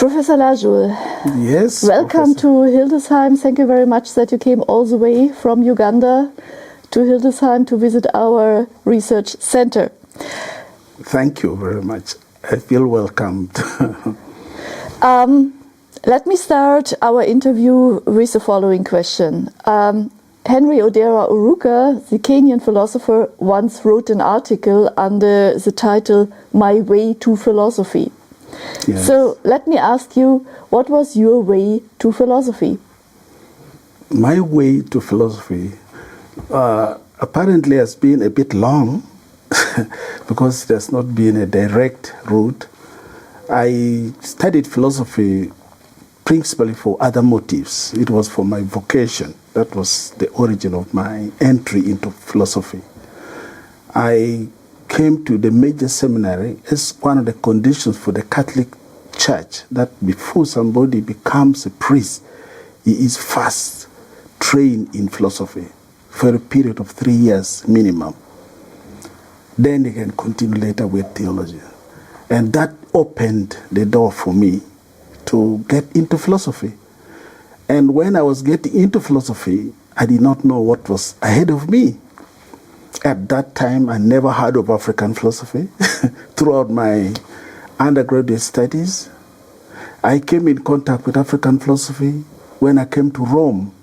Professor Lajul. Yes. Welcome Professor. to Hildesheim. Thank you very much that you came all the way from Uganda to Hildesheim to visit our research center. Thank you very much. I feel welcomed. Let me start our interview with the following question. Henry Odera Oruka, the Kenyan philosopher, once wrote an article under the title My Way to Philosophy. Yes. So let me ask you, what was your way to philosophy? My way to philosophy apparently has been a bit long because there's not been a direct route. I studied philosophy principally for other motives. It was for my vocation. That was the origin of my entry into philosophy. I came to the major seminary as one of the conditions for the Catholic Church that before somebody becomes a priest, he is first trained in philosophy for a period of 3 years minimum. Then he can continue later with theology. And that opened the door for me to get into philosophy. And when I was getting into philosophy, I did not know what was ahead of me. At that time, I never heard of African philosophy. Throughout my undergraduate studies, I came in contact with African philosophy when I came to Rome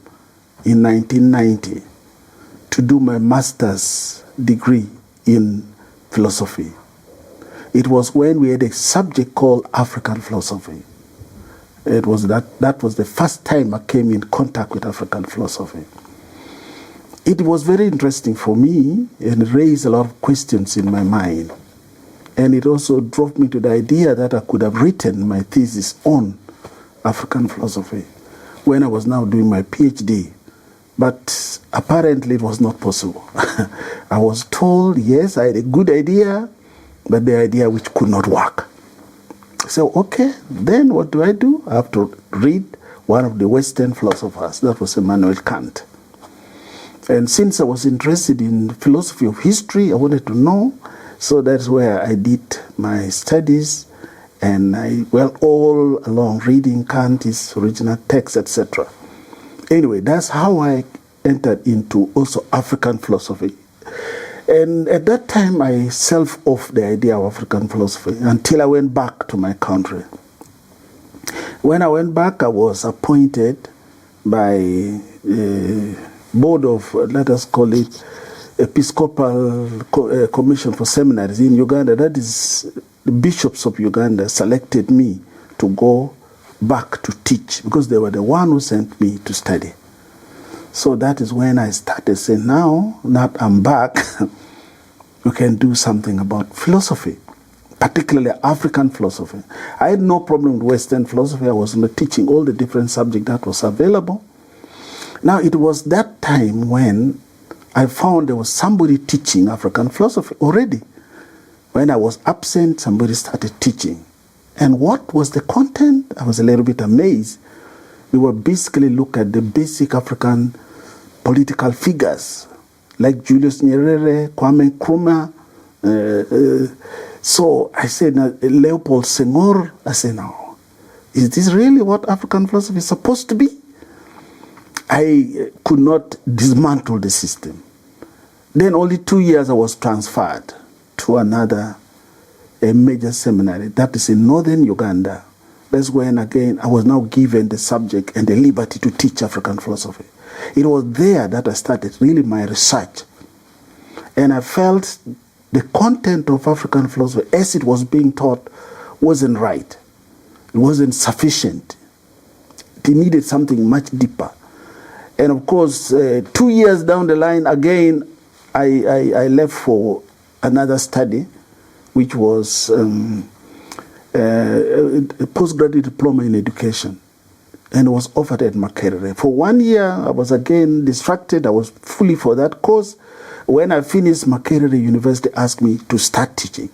in 1990 to do my master's degree in philosophy. It was when we had a subject called African philosophy. It was that was the first time I came in contact with African philosophy. It was very interesting for me and raised a lot of questions in my mind. And it also drove me to the idea that I could have written my thesis on African philosophy when I was now doing my PhD. But apparently it was not possible. I was told, yes, I had a good idea, but the idea which could not work. So, okay, then what do? I have to read one of the Western philosophers. That was Immanuel Kant. And since I was interested in philosophy of history, I wanted to know. So that's where I did my studies. And all along reading Kant, his original text, etc. Anyway, that's how I entered into also African philosophy. And at that time, I self-off the idea of African philosophy until I went back to my country. When I went back, I was appointed by a board of, let us call it, Episcopal Commission for Seminaries in Uganda. That is, the bishops of Uganda selected me to go back to teach because they were the one who sent me to study. So that is when I started saying, now that I'm back, we can do something about philosophy, particularly African philosophy. I had no problem with Western philosophy. I was teaching all the different subjects that was available. Now, it was that time when I found there was somebody teaching African philosophy already. When I was absent, somebody started teaching. And what was the content? I was a little bit amazed. We were basically looking at the basic African political figures, like Julius Nyerere, Kwame Nkrumah. So I said, Leopold Senghor. I said, no, is this really what African philosophy is supposed to be? I could not dismantle the system. Then only 2 years I was transferred to a major seminary. That is in northern Uganda. That's when, again, I was now given the subject and the liberty to teach African philosophy. It was there that I started really my research. And I felt the content of African philosophy, as it was being taught, wasn't right. It wasn't sufficient. It needed something much deeper. And of course, 2 years down the line, again, I left for another study, which was a postgraduate diploma in education, and was offered at Makerere. For 1 year, I was again distracted. I was fully for that course. When I finished, Makerere University asked me to start teaching.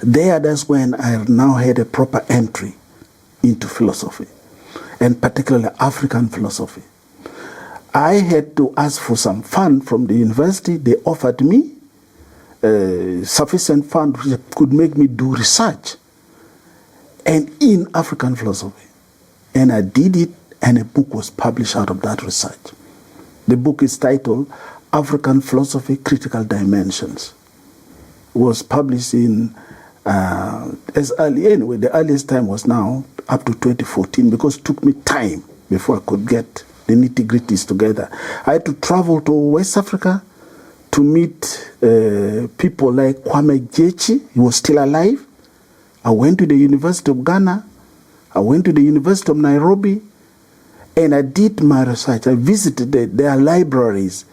That's when I now had a proper entry into philosophy, and particularly African philosophy. I had to ask for some fund from the university. They offered me sufficient fund which could make me do research. and in African philosophy. And I did it, and a book was published out of that research. The book is titled African Philosophy, Critical Dimensions. It was published in, the earliest time was now up to 2014, because it took me time before I could get the nitty-gritties together. I had to travel to West Africa to meet people like Kwame Gyekye. He was still alive. I went to the University of Ghana. I went to the University of Nairobi, and I did my research. I visited their libraries.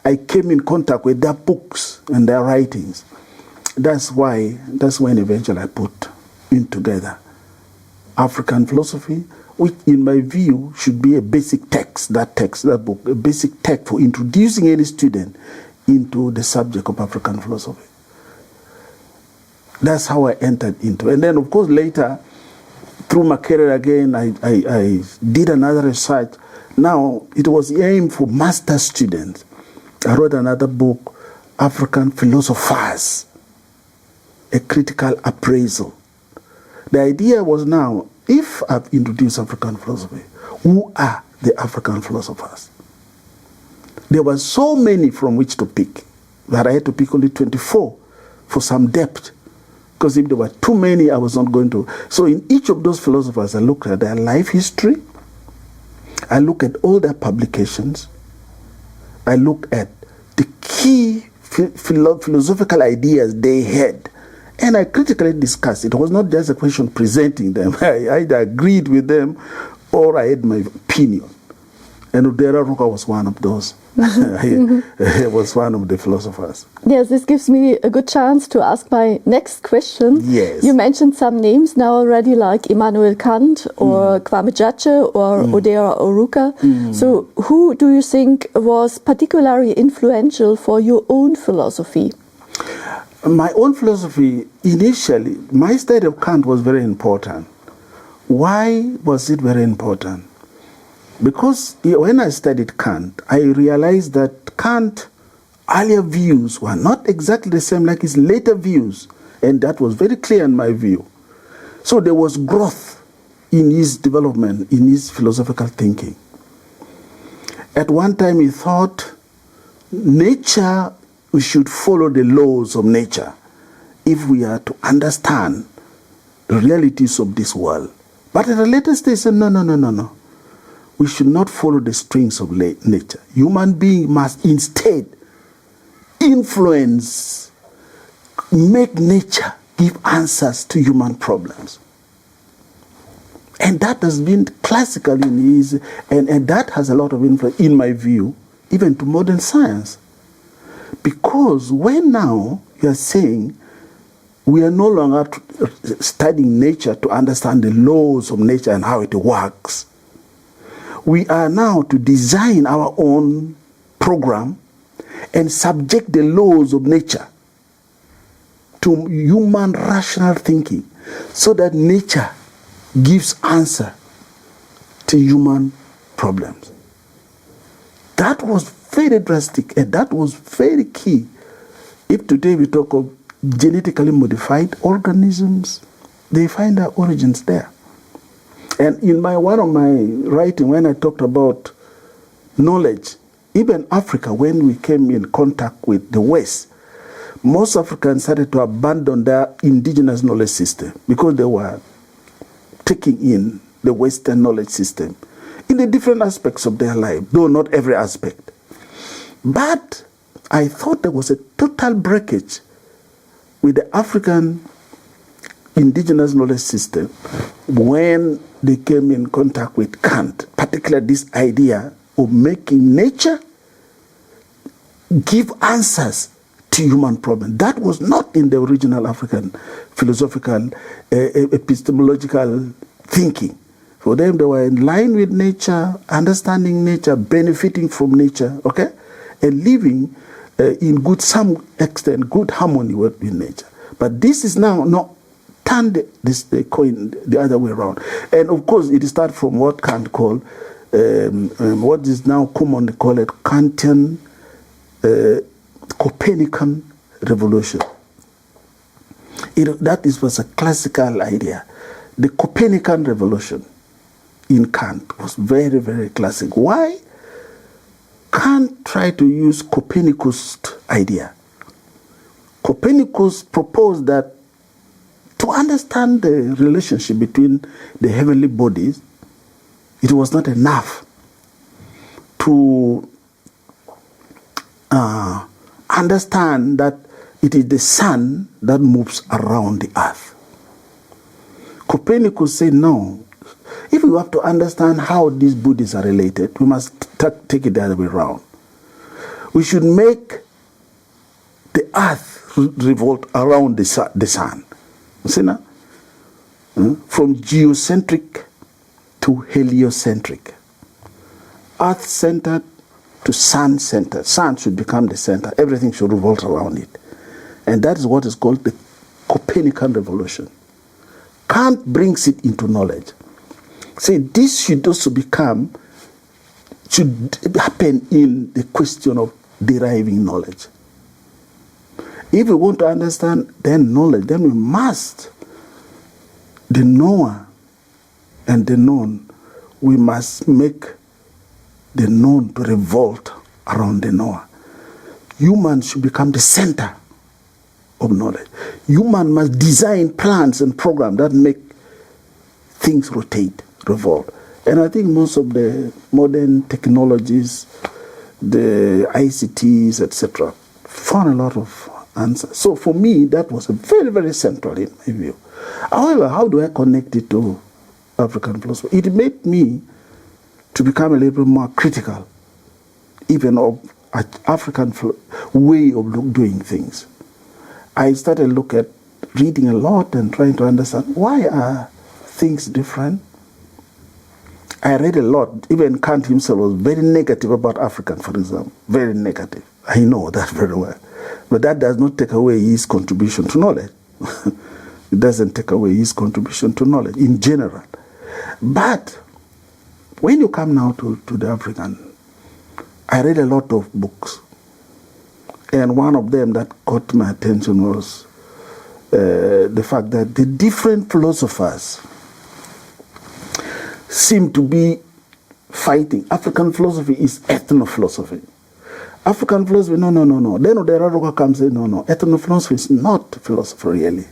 I came in contact with their books and their writings. That's when eventually I put in together African philosophy, which in my view should be a basic text, that book, a basic text for introducing any student into the subject of African philosophy. That's how I entered into it. And then, of course, later, through Makerere again, I did another research. Now, it was aimed for master students. I wrote another book, African Philosophers, a Critical Appraisal. The idea was now, if I've introduced African philosophy, who are the African philosophers? There were so many from which to pick that I had to pick only 24 for some depth. Because if there were too many, I was not going to. So in each of those philosophers, I looked at their life history. I looked at all their publications. I looked at the key philosophical ideas they had. And I critically discussed. It was not just a question of presenting them. I either agreed with them or I had my opinion. And Odera Ruka was one of those. He was one of the philosophers. Yes, this gives me a good chance to ask my next question. Yes. You mentioned some names now already, like Immanuel Kant or Kwame Gyekye or Odera Oruka. So who do you think was particularly influential for your own philosophy? My own philosophy, initially, my study of Kant was very important. Why was it very important? Because when I studied Kant, I realized that Kant's earlier views were not exactly the same like his later views, and that was very clear in my view. So there was growth in his development, in his philosophical thinking. At one time he thought nature, we should follow the laws of nature if we are to understand the realities of this world. But at a later stage he said, no. We should not follow the strings of nature. Human being must instead influence, make nature give answers to human problems. And that has been classical in his, and that has a lot of influence, in my view, even to modern science. Because when now you are saying we are no longer studying nature to understand the laws of nature and how it works, we are now to design our own program and subject the laws of nature to human rational thinking so that nature gives answer to human problems. That was very drastic and that was very key. If today we talk of genetically modified organisms, they find their origins there. And in one of my writing, when I talked about knowledge, even Africa, when we came in contact with the West, most Africans started to abandon their indigenous knowledge system because they were taking in the Western knowledge system in the different aspects of their life, though not every aspect. But I thought there was a total breakage with the African indigenous knowledge system when they came in contact with Kant, particularly this idea of making nature give answers to human problems. That was not in the original African philosophical, epistemological thinking. For them, they were in line with nature, understanding nature, benefiting from nature, okay, and living in some extent, good harmony with nature. But this is now not turned the coin the other way around. And of course, it starts from what Kant called, what is now commonly called Kantian Copernican revolution. That was a classical idea the Copernican revolution in Kant was very, very classic. Why? Kant tried to use Copernicus' idea. Copernicus proposed that to understand the relationship between the heavenly bodies, it was not enough to understand that it is the sun that moves around the earth. Copernicus said, no, if we have to understand how these bodies are related, we must take it the other way around. We should make the earth revolve around the sun. You see now? From geocentric to heliocentric. Earth-centered to sun-centered. Sun should become the center. Everything should revolve around it. And that is what is called the Copernican revolution. Kant brings it into knowledge. See, this should also should happen in the question of deriving knowledge. If we want to understand then knowledge, then we must, the knower and the known, we must make the known to revolt around the knower. Human should become the center of knowledge. Human must design plans and programs that make things rotate, revolve. And I think most of the modern technologies, the ICTs, etc., found a lot of answers. So for me, that was a very, very central in my view. However, how do I connect it to African philosophy? It made me to become a little bit more critical, even of African way of doing things. I started reading a lot and trying to understand why are things different. I read a lot. Even Kant himself was very negative about African, for example. Very negative. I know that very well. But that does not take away his contribution to knowledge. It doesn't take away his contribution to knowledge in general. But when you come now to the African, I read a lot of books. And one of them that caught my attention was the fact that the different philosophers seem to be fighting. African philosophy is ethno-philosophy. African philosophy, no. Then Oderoka comes and say, no. Ethno-philosophy is not philosophy really.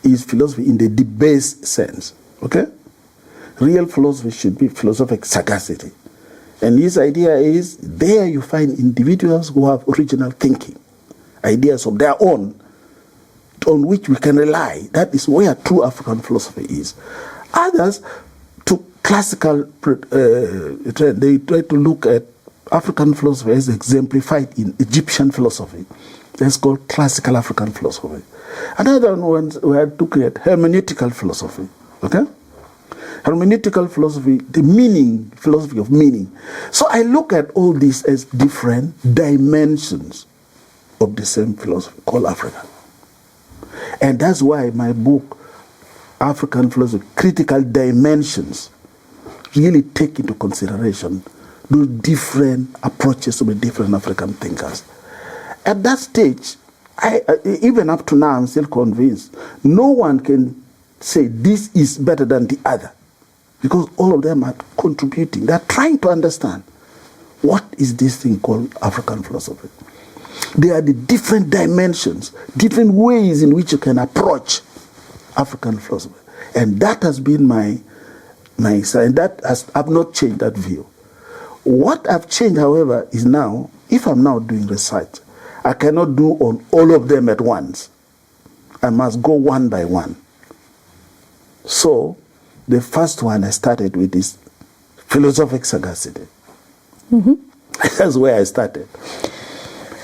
It is philosophy in the debased sense. Okay? Real philosophy should be philosophic sagacity. And his idea is, there you find individuals who have original thinking, ideas of their own, on which we can rely. That is where true African philosophy is. Others took classical trend. They try to look at African philosophy as exemplified in Egyptian philosophy. That's called classical African philosophy. Another one we took at hermeneutical philosophy. Okay? Hermeneutical philosophy, the meaning, philosophy of meaning. So I look at all these as different dimensions of the same philosophy called African. And that's why my book, African Philosophy, Critical Dimensions, really take into consideration those different approaches of the different African thinkers. At that stage, even up to now, I'm still convinced, no one can say this is better than the other, because all of them are contributing. They're trying to understand what is this thing called African philosophy. There are the different dimensions, different ways in which you can approach African philosophy. And that has been my side. I've not changed that view. What I've changed, however, is now, if I'm now doing research, I cannot do on all of them at once. I must go one by one. So, the first one I started with is philosophic sagacity. Mm-hmm. That's where I started.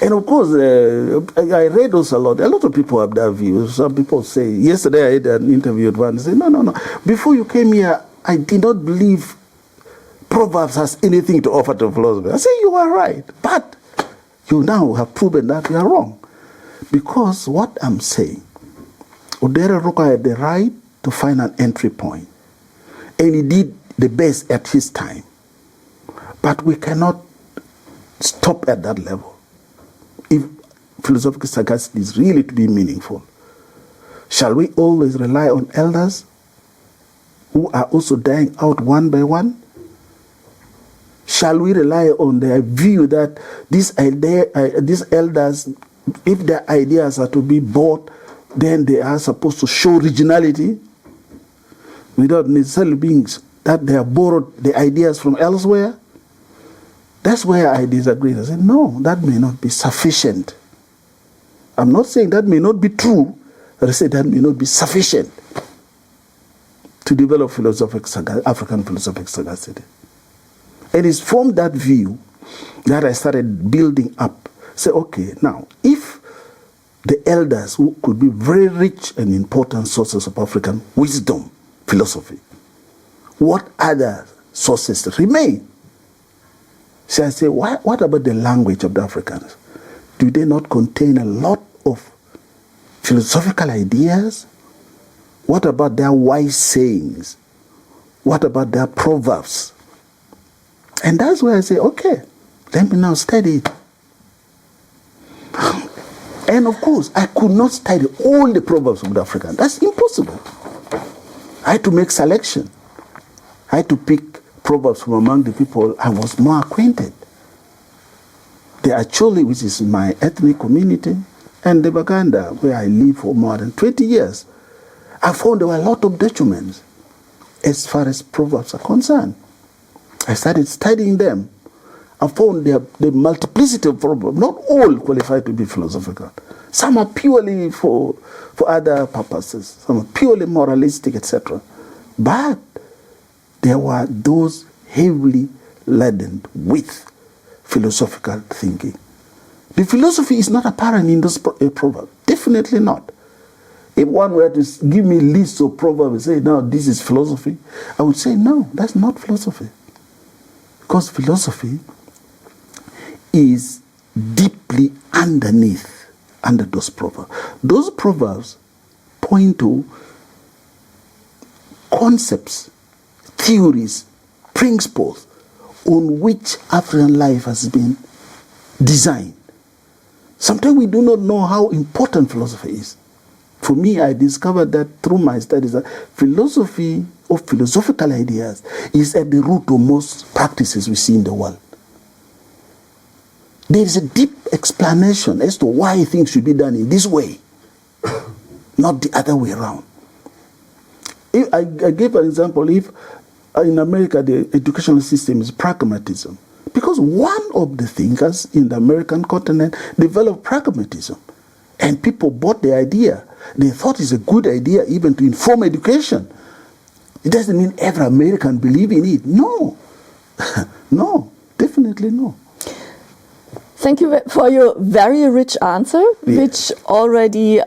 And of course, I read also a lot. A lot of people have that view. Some people say, yesterday I had an interview with one, they say, no. Before you came here, I did not believe Proverbs has anything to offer to philosophy. I say, you are right. But you now have proven that you are wrong. Because what I'm saying, Odere Roka had the right to find an entry point. And he did the best at his time. But we cannot stop at that level. If philosophical sagacity is really to be meaningful, shall we always rely on elders who are also dying out one by one? Shall we rely on their view that these elders, if their ideas are to be bought, then they are supposed to show originality without necessarily being that they have borrowed the ideas from elsewhere? That's where I disagree. I say, no, that may not be sufficient. I'm not saying that may not be true, but I say that may not be sufficient to develop African philosophic sagacity. And it's from that view that I started building up. Say, okay, now, if the elders who could be very rich and important sources of African wisdom, philosophy, what other sources remain? So I say, what about the language of the Africans? Do they not contain a lot of philosophical ideas? What about their wise sayings? What about their proverbs? And that's where I say, okay, let me now study it. And of course, I could not study all the proverbs of the African. That's impossible. I had to make selection. I had to pick proverbs from among the people I was more acquainted. The Acholi, which is my ethnic community, and the Uganda, where I lived for more than 20 years. I found there were a lot of documents as far as proverbs are concerned. I started studying them. I found the multiplicity of proverbs, not all qualified to be philosophical. Some are purely for other purposes. Some are purely moralistic, etc. But there were those heavily laden with philosophical thinking. The philosophy is not apparent in those proverbs. Definitely not. If one were to give me lists of proverbs and say, no, this is philosophy, I would say, no, that's not philosophy. Because philosophy is deeply under those proverbs. Those proverbs point to concepts, theories, principles on which African life has been designed. Sometimes we do not know how important philosophy is. For me, I discovered that through my studies that philosophy of philosophical ideas is at the root of most practices we see in the world. There is a deep explanation as to why things should be done in this way, not the other way around. I gave an example. If in America the educational system is pragmatism, because one of the thinkers in the American continent developed pragmatism, and people bought the idea. They thought it's a good idea even to inform education. It doesn't mean every American believes in it. No. No, definitely no. Thank you for your very rich answer, which already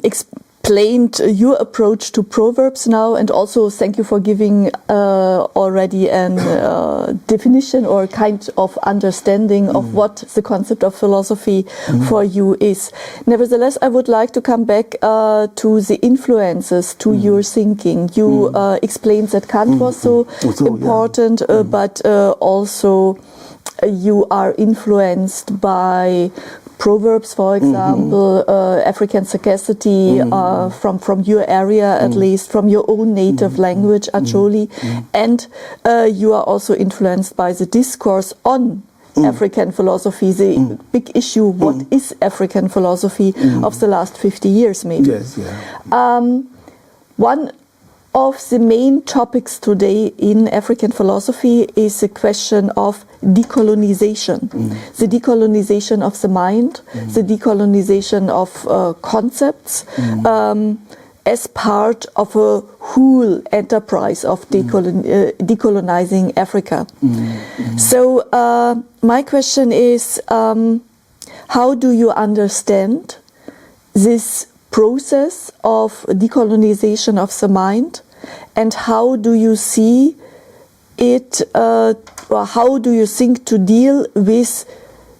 explained your approach to proverbs now, and also thank you for giving already a definition or kind of understanding of what the concept of philosophy for you is. Nevertheless, I would like to come back to the influences to your thinking. You explained that Kant was so important, but also you are influenced by Proverbs, for example, African sagacity from your area, at least from your own native language, Acholi, and you are also influenced by the discourse on African philosophy, the big issue, what is African philosophy of the last 50 years, maybe. Yes, yeah. One of the main topics today in African philosophy is the question of decolonization. The decolonization of the mind, the decolonization of concepts, as part of a whole enterprise of decolonizing Africa. So my question is, how do you understand this process of decolonization of the mind, and how do you see it, or how do you think to deal with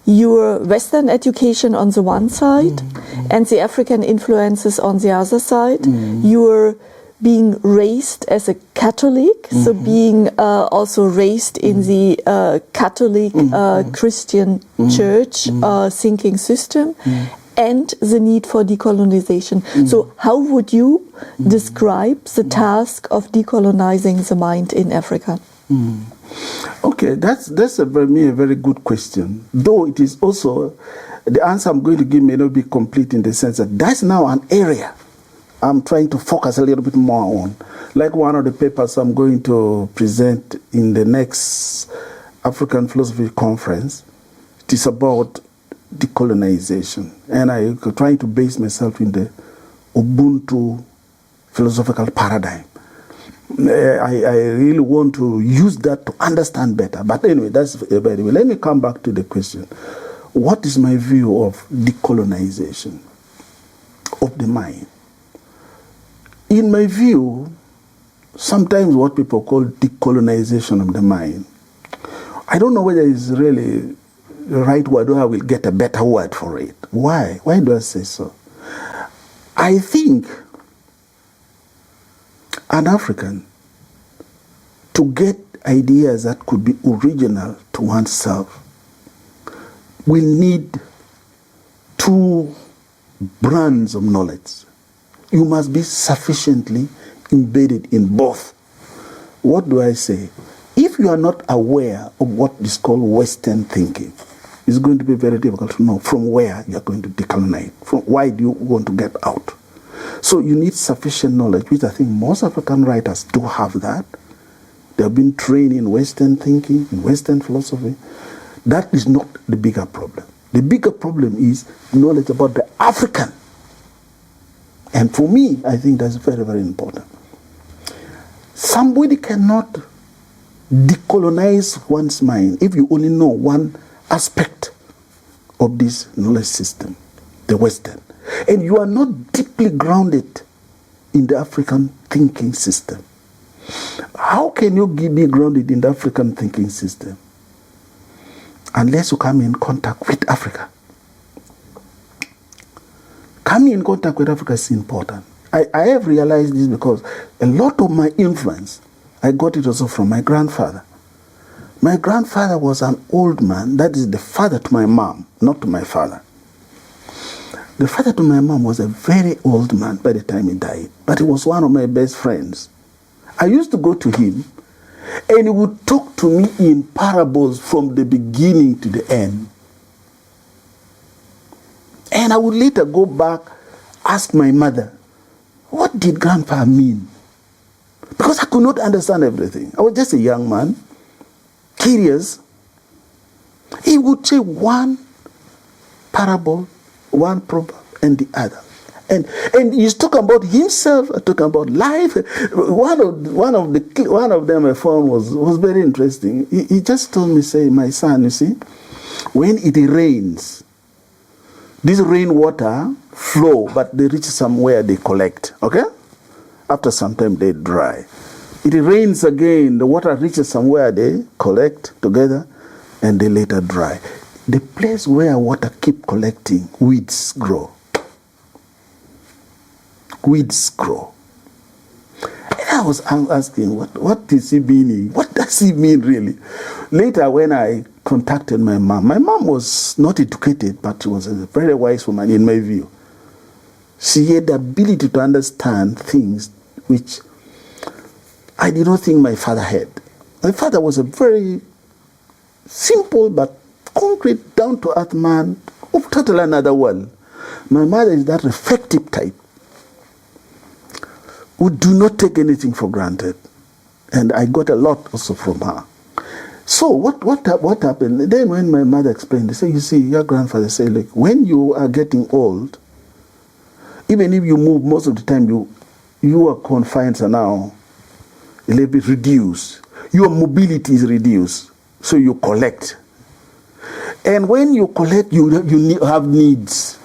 your Western education on the one side and the African influences on the other side? You're being raised as a Catholic, so being also raised in the Catholic Christian church thinking system, and the need for decolonization. So how would you describe the task of decolonizing the mind in Africa? Okay, that's a very good question. Though it is also, the answer I'm going to give may not be complete in the sense that that's now an area I'm trying to focus a little bit more on. Like one of the papers I'm going to present in the next African Philosophy Conference, it is about decolonization. And I'm trying to base myself in the Ubuntu philosophical paradigm. I really want to use that to understand better. But anyway, that's very well. Let me come back to the question. What is my view of decolonization of the mind? In my view, sometimes what people call decolonization of the mind, I don't know whether it's really the right word or I will get a better word for it. Why? Why do I say so? I think an African, to get ideas that could be original to oneself, will need two brands of knowledge. You must be sufficiently embedded in both. What do I say? If you are not aware of what is called Western thinking, it's going to be very difficult to know from where you are going to decolonize. From why do you want to get out? So you need sufficient knowledge, which I think most African writers do have that. They have been trained in Western thinking, in Western philosophy. That is not the bigger problem. The bigger problem is knowledge about the African. And for me, I think that's very, very important. Somebody cannot decolonize one's mind if you only know one aspect of this knowledge system, the Western. And you are not deeply grounded in the African thinking system. How can you be grounded in the African thinking system unless you come in contact with Africa? Coming in contact with Africa is important. I have realized this because a lot of my influence, I got it also from my grandfather. My grandfather was an old man, that is the father to my mom, not to my father. The father to my mom was a very old man by the time he died, but he was one of my best friends. I used to go to him, and he would talk to me in parables from the beginning to the end. And I would later go back, ask my mother, what did Grandpa mean? Because I could not understand everything. I was just a young man, curious. He would say one parable, one proverb, and the other. And he's talking about himself, talking about life. One of them I found was very interesting. He just told me, say, my son, you see, when it rains, this rainwater flow, but they reach somewhere they collect, okay? After some time they dry. It rains again, the water reaches somewhere they collect together, and they later dry. The place where water keep collecting, weeds grow. Weeds grow. And I was asking, what is he meaning? What does he mean really? Later when I contacted my mom was not educated, but she was a very wise woman in my view. She had the ability to understand things which I did not think my father had. My father was a very simple but concrete, down-to-earth man of totally another world. My mother is that reflective type who do not take anything for granted. And I got a lot also from her. So what happened? Then when my mother explained, they said, you see, your grandfather said, look, when you are getting old, even if you move most of the time, your confines are now a little bit reduced. Your mobility is reduced. So you collect. And when you collect, you have needs.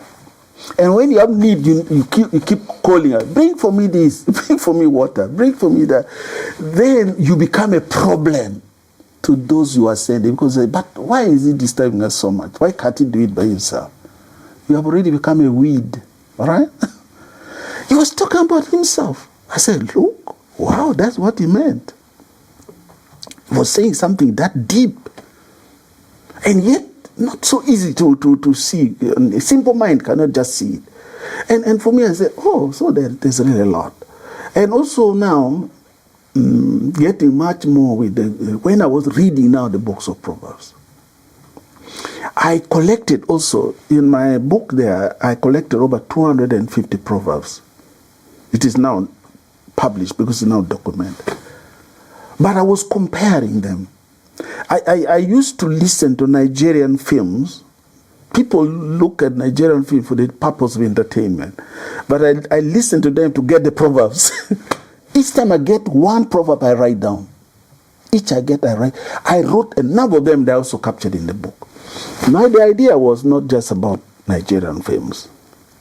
And when you have need, you keep calling her, bring for me this, bring for me water, bring for me that. Then you become a problem to those you are sending, because but why is he disturbing us so much? Why can't he do it by himself? You have already become a weed, all right? He was talking about himself. I said, look, wow, that's what he meant. He was saying something that deep. And yet, not so easy to see. A simple mind cannot just see it. And for me, I said, oh, so there's really a lot. And also now, getting much more with when I was reading now the books of Proverbs, I collected also, in my book there, I collected over 250 Proverbs. It is now published because it's now documented. But I was comparing them. I used to listen to Nigerian films. People look at Nigerian films for the purpose of entertainment. But I listen to them to get the Proverbs. Each time I get one proverb, I write down. Each I get, I write. I wrote a number of them that are also captured in the book. Now the idea was not just about Nigerian films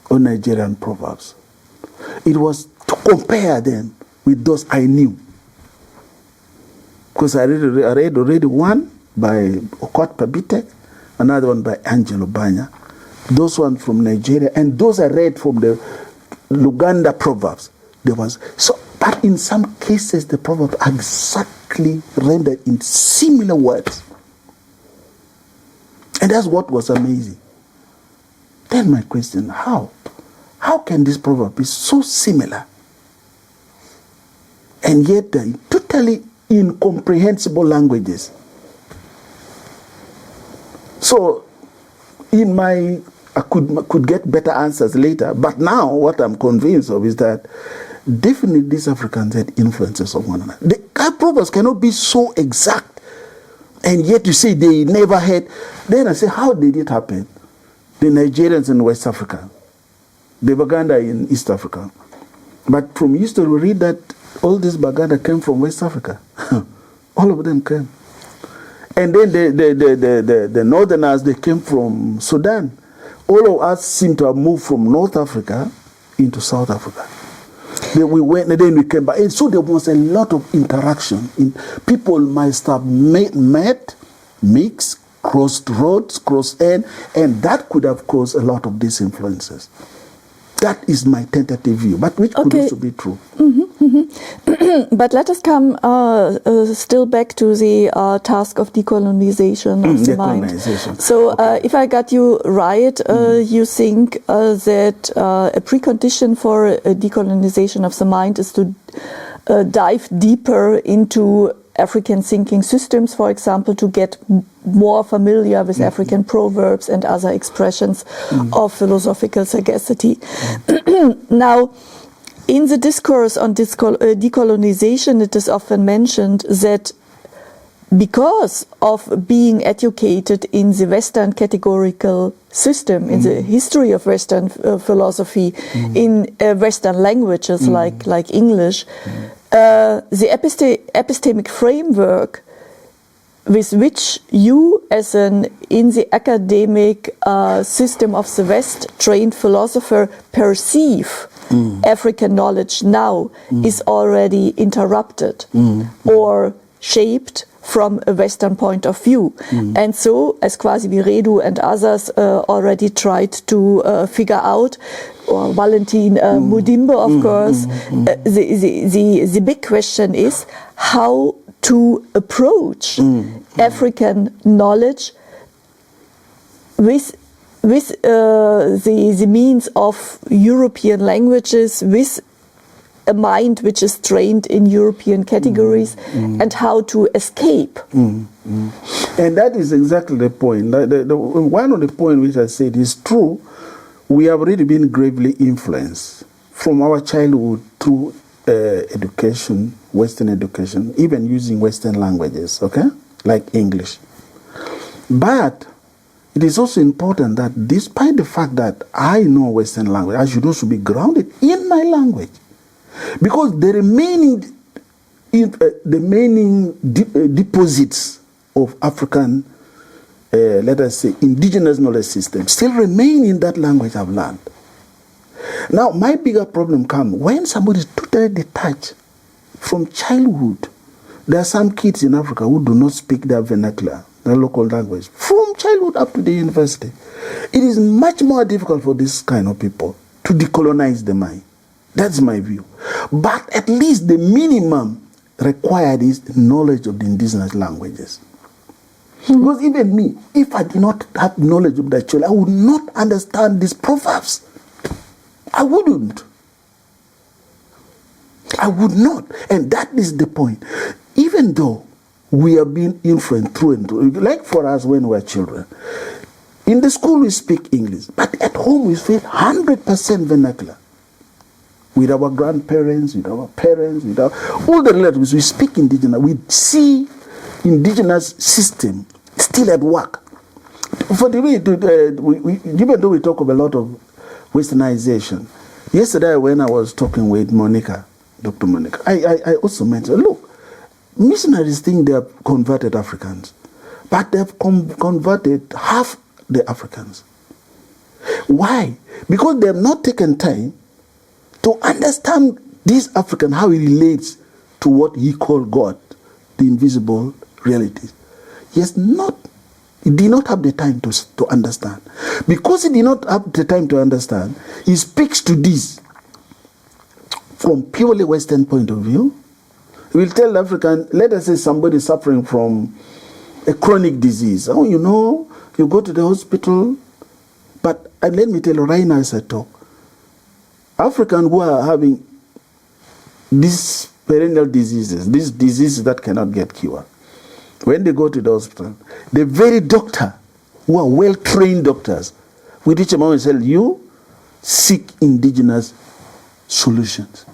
or Nigerian proverbs. It was to compare them with those I knew. Because I read already one by Okot Pabitek, another one by Angelo Banya. Those ones from Nigeria, and those I read from the Uganda proverbs. But in some cases, the proverbs are exactly rendered in similar words. And that's what was amazing. Then my question, how? How can this proverb be so similar? And yet they're totally incomprehensible languages. So, I could get better answers later, but now what I'm convinced of is that definitely these Africans had influences of one another. The proverbs cannot be so exact, and yet you say they never had. Then I say, how did it happen? The Nigerians in West Africa, the Baganda in East Africa. But from history we read that all these Baganda came from West Africa. All of them came. And then the northerners, they came from Sudan. All of us seem to have moved from North Africa into South Africa. Then we went, and then we came back. And so there was a lot of interaction. People must have met, mixed, crossed roads, crossed end, and that could have caused a lot of these influences. That is my tentative view, but which could also be true. But let us come still back to the task of decolonization of the mind. So if I got you right, you think that a precondition for a decolonization of the mind is to dive deeper into African thinking systems, for example, to get more familiar with African proverbs and other expressions of philosophical sagacity. Now, in the discourse on decolonization, it is often mentioned that because of being educated in the Western categorical system, in the history of Western philosophy, in Western languages like English, the epistemic framework with which you, as in the academic system of the West, trained philosopher, perceive African knowledge now is already interrupted or shaped from a Western point of view. And so, as Kwasi Wiredu and others already tried to figure out, or Valentin Mudimbe, of course, the big question is how to approach African knowledge with the means of European languages, with a mind which is trained in European categories, and how to escape. And that is exactly the point. One of the points which I said is true. We have already been gravely influenced from our childhood through education, Western education, even using Western languages, okay, like English. But it is also important that despite the fact that I know Western language, I should also be grounded in my language. Because the remaining deposits of African, let us say, indigenous knowledge system still remain in that language I've learned. Now, my bigger problem comes when somebody is totally detached from childhood. There are some kids in Africa who do not speak their vernacular, their local language, from childhood up to the university. It is much more difficult for this kind of people to decolonize the mind. That's my view. But at least the minimum required is knowledge of the indigenous languages. Because even me, if I did not have knowledge of the Acholi, I would not understand these proverbs. I wouldn't. I would not. And that is the point. Even though we are being influenced through and through, like for us when we were children, in the school we speak English, but at home we speak 100% vernacular. With our grandparents, with our parents, with all the relatives, we speak indigenous. We see indigenous system still at work. For the way, even though we talk of a lot of westernization, yesterday when I was talking with Monica, Dr. Monica, I also mentioned, look, missionaries think they have converted Africans, but they have converted half the Africans. Why? Because they have not taken time to understand this African, how he relates to what he called God, the invisible reality. He did not have the time to understand. Because he did not have the time to understand, he speaks to this from purely Western point of view. He will tell African, let us say somebody suffering from a chronic disease. Oh, you know, you go to the hospital, but let me tell you right now as I talk, Africans who are having these perennial diseases, these diseases that cannot get cured, when they go to the hospital, the very doctor, who are well-trained doctors, with each amount say, you seek indigenous solutions.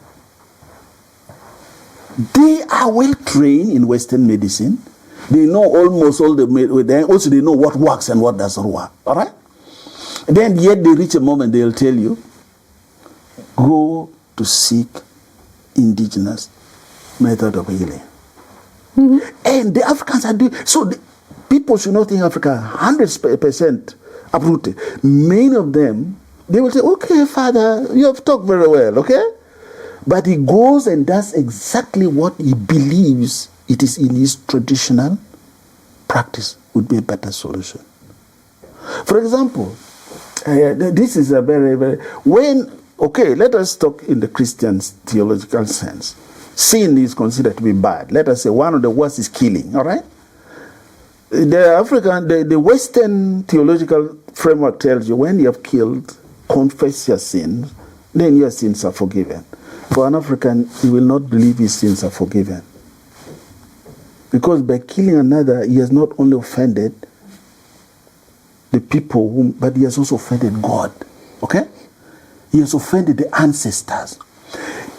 They are well-trained in Western medicine. They know almost all the, also they know what works and what doesn't work, all right? Then yet they reach a moment, they'll tell you, go to seek indigenous method of healing. Mm-hmm. And the Africans are doing, so people should not think Africa 100% uprooted. Many of them, they will say, okay, Father, you have talked very well, okay? But he goes and does exactly what he believes it is in his traditional practice would be a better solution. For example, this is a very, okay, let us talk in the Christian theological sense. Sin is considered to be bad. Let us say one of the worst is killing, all right? The Western theological framework tells you when you have killed, confess your sins, then your sins are forgiven. For an African, he will not believe his sins are forgiven. Because by killing another, he has not only offended the people, but he has also offended God, okay? He has offended the ancestors.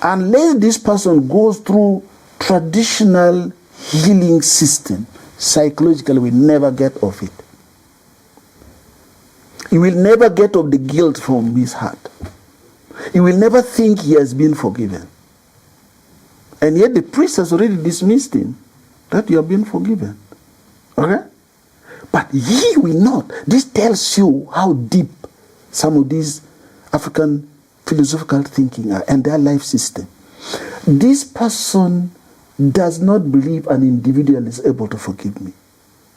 Unless this person goes through traditional healing system, psychologically will never get off it. He will never get off the guilt from his heart. He will never think he has been forgiven. And yet the priest has already dismissed him, that you have been forgiven. Okay? But he will not. This tells you how deep some of these African philosophical thinking are and their life system. This person does not believe an individual is able to forgive me.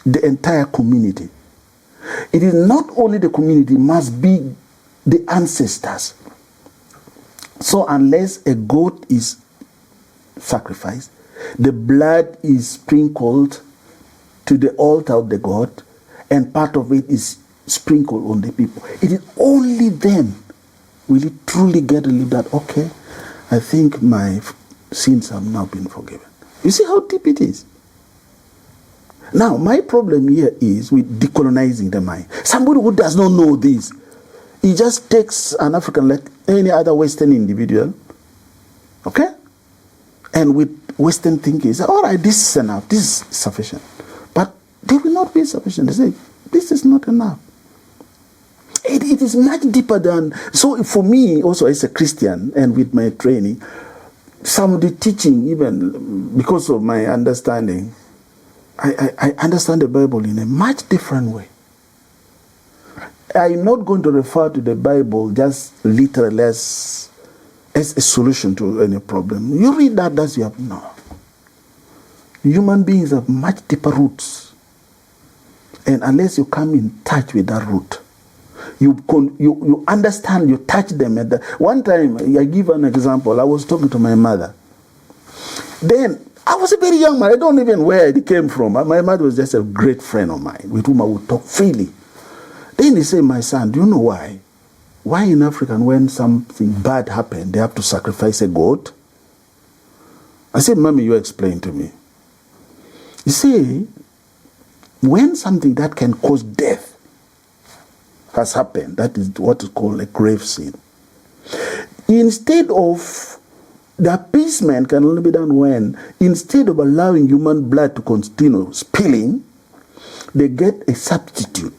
The entire community. It is not only the community, it must be the ancestors. So unless a goat is sacrificed, the blood is sprinkled to the altar of the god, and part of it is sprinkled on the people. It is only then will it truly get relieved that, okay, I think my sins have now been forgiven. You see how deep it is? Now, my problem here is with decolonizing the mind. Somebody who does not know this, he just takes an African like any other Western individual, okay? And with Western thinking, he says, all right, this is enough, this is sufficient. But they will not be sufficient. They say, this is not enough. It is much deeper than, so for me also as a Christian and with my training, some of the teaching, even because of my understanding, I understand the Bible in a much different way. I'm not going to refer to the Bible just literally as a solution to any problem. You read that, that's you have no. Human beings have much deeper roots. And unless you come in touch with that root, you understand, you touch them. One time, I give an example. I was talking to my mother. Then I was a very young man. I don't even know where it came from. My mother was just a great friend of mine with whom I would talk freely. Then he said, my son, do you know why? Why in Africa, when something bad happened, they have to sacrifice a goat? I said, Mommy, you explain to me. You see, when something that can cause death has happened, that is what is called a grave sin. Instead of, the appeasement can only be done when, instead of allowing human blood to continue spilling, they get a substitute,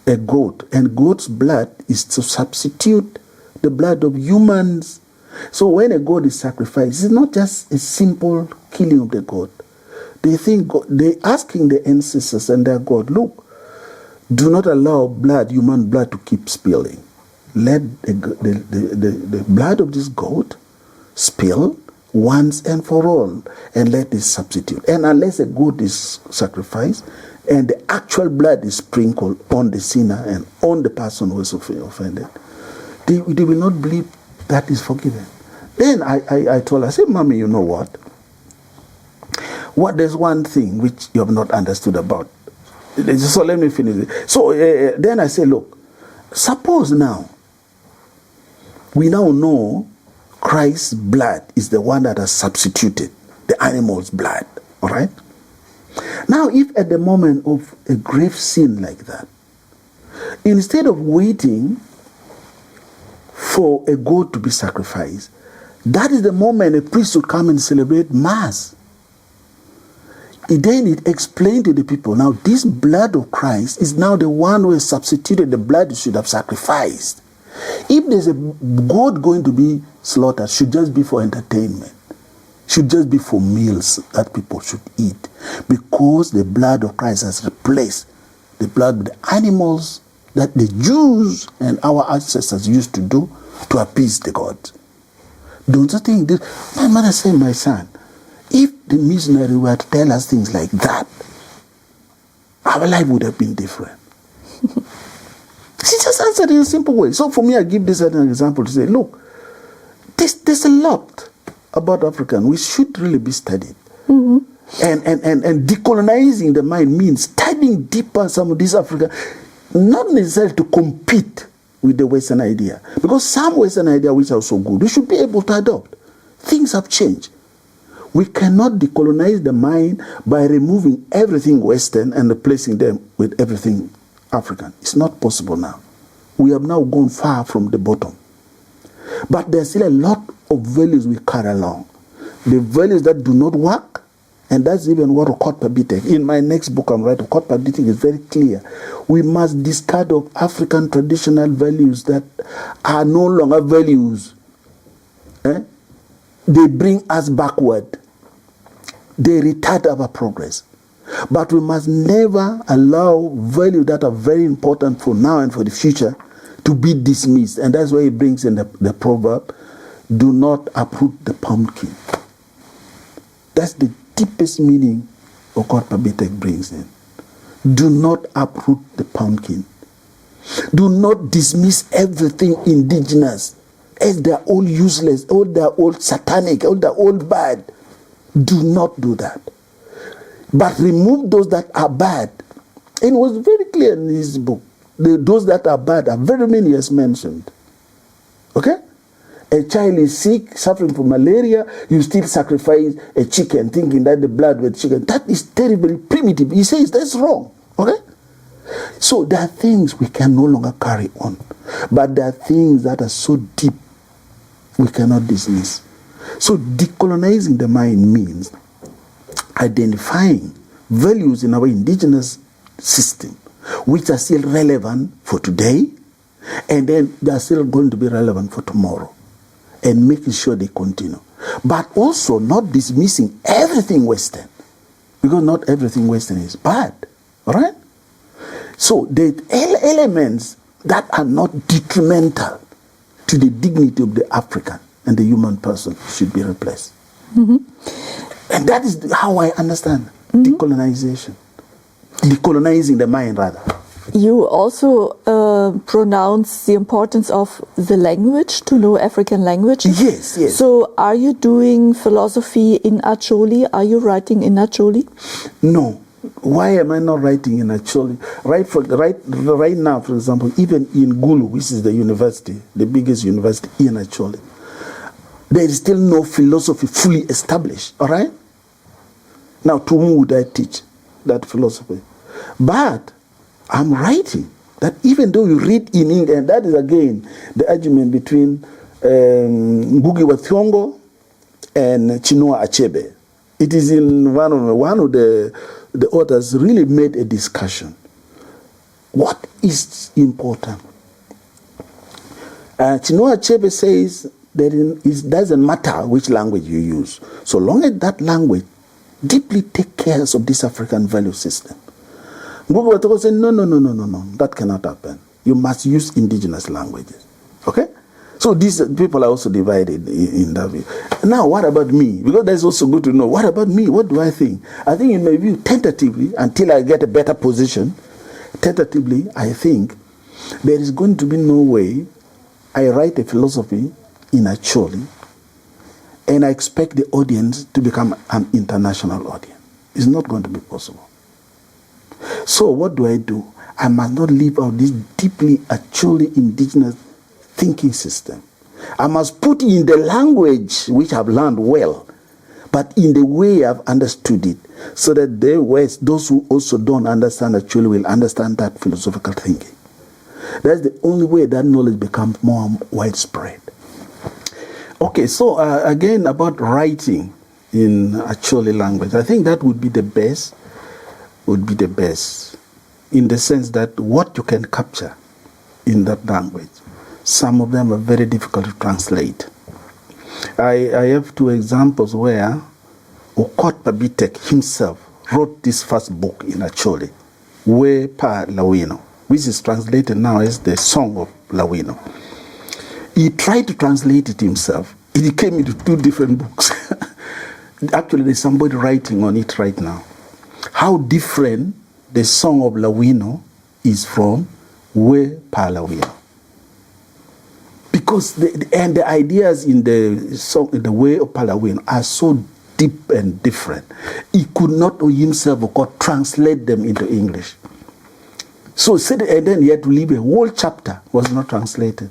a goat, and goat's blood is to substitute the blood of humans. So when a goat is sacrificed, it's not just a simple killing of the goat. They think they're asking the ancestors and their God, look, do not allow blood, human blood, to keep spilling. Let the blood of this goat spill once and for all, and let it substitute. And unless a goat is sacrificed and the actual blood is sprinkled on the sinner and on the person who is offended, they will not believe that is forgiven. Then I told her, I said, Mommy, you know what? There's one thing which you have not understood about. So let me finish it. So then I say, look, suppose now, we now know Christ's blood is the one that has substituted the animal's blood, all right? Now, if at the moment of a grave sin like that, instead of waiting for a goat to be sacrificed, that is the moment a priest would come and celebrate Mass. Then it explained to the people, now this blood of Christ is now the one who has substituted the blood you should have sacrificed. If there's a goat going to be slaughtered, should just be for entertainment, should just be for meals that people should eat, because the blood of Christ has replaced the blood of the animals that the Jews and our ancestors used to do to appease the gods. Don't you think this? My mother said, my son, if the missionary were to tell us things like that, our life would have been different. She just answered in a simple way. So for me, I give this as an example to say, look, there's a lot about African which should really be studied. Mm-hmm. And decolonizing the mind means studying deeper some of these African, not necessarily to compete with the Western idea. Because some Western idea which are so good, we should be able to adopt. Things have changed. We cannot decolonize the mind by removing everything Western and replacing them with everything African. It's not possible now. We have now gone far from the bottom. But there's still a lot of values we carry along. The values that do not work, and that's even what Okot Pabitek. In my next book I'm writing, Okot Pabitek is very clear. We must discard of African traditional values that are no longer values. They bring us backward. They retard our progress. But we must never allow values that are very important for now and for the future to be dismissed. And that's why he brings in the proverb, do not uproot the pumpkin. That's the deepest meaning Okot Pabitek brings in. Do not uproot the pumpkin. Do not dismiss everything indigenous as they're all useless, all they're all satanic, all they're all bad. Do not do that. But remove those that are bad. And it was very clear in his book. Those that are bad are very many as mentioned. Okay? A child is sick, suffering from malaria, you still sacrifice a chicken, thinking that the blood with chicken. That is terribly primitive. He says that's wrong. Okay? So there are things we can no longer carry on. But there are things that are so deep we cannot dismiss. So decolonizing the mind means identifying values in our indigenous system which are still relevant for today, and then they are still going to be relevant for tomorrow, and making sure they continue. But also not dismissing everything Western, because not everything Western is bad. All right? So the elements that are not detrimental to the dignity of the African and the human person should be replaced. Mm-hmm. And that is how I understand decolonization. Decolonizing the mind, rather. You also pronounce the importance of the language, to know African languages. Yes, yes. So are you doing philosophy in Acholi? Are you writing in Acholi? No. Why am I not writing in Acholi? Right now, for example, even in Gulu, which is the university, the biggest university in Acholi, there is still no philosophy fully established, all right? Now, to whom would I teach that philosophy? But I'm writing that even though you read in English, and that is again the argument between Ngugi wa Thiong'o and Chinua Achebe. It is in one of the authors really made a discussion. What is important? Chinua Achebe says that it doesn't matter which language you use, so long as that language deeply takes care of this African value system. Ngugi wa Thiong'o said, no, that cannot happen. You must use indigenous languages. Okay? So these people are also divided in that view. Now, what about me? Because that's also good to know. What about me? What do I think? I think in my view, tentatively, until I get a better position, tentatively, I think there is going to be no way I write a philosophy in Acholi and I expect the audience to become an international audience. It's not going to be possible. So what do? I must not leave out this deeply Acholi indigenous thinking system. I must put in the language which I've learned well, but in the way I've understood it, so that those who also don't understand Acholi will understand that philosophical thinking. That's the only way that knowledge becomes more widespread. Okay, so again about writing in Acholi language, I think that would be the best, in the sense that what you can capture in that language. Some of them are very difficult to translate. I have two examples where Okot Pabitek himself wrote this first book in Acholi, We Pa Lawino, which is translated now as the Song of Lawino. He tried to translate it himself. It came into two different books. Actually, there's somebody writing on it right now. How different the Song of Lawino is from We Pa Lawino. Because the ideas in the song, in the Way of Palawin, are so deep and different. He could not himself translate them into English. So and then he had to leave a whole chapter was not translated.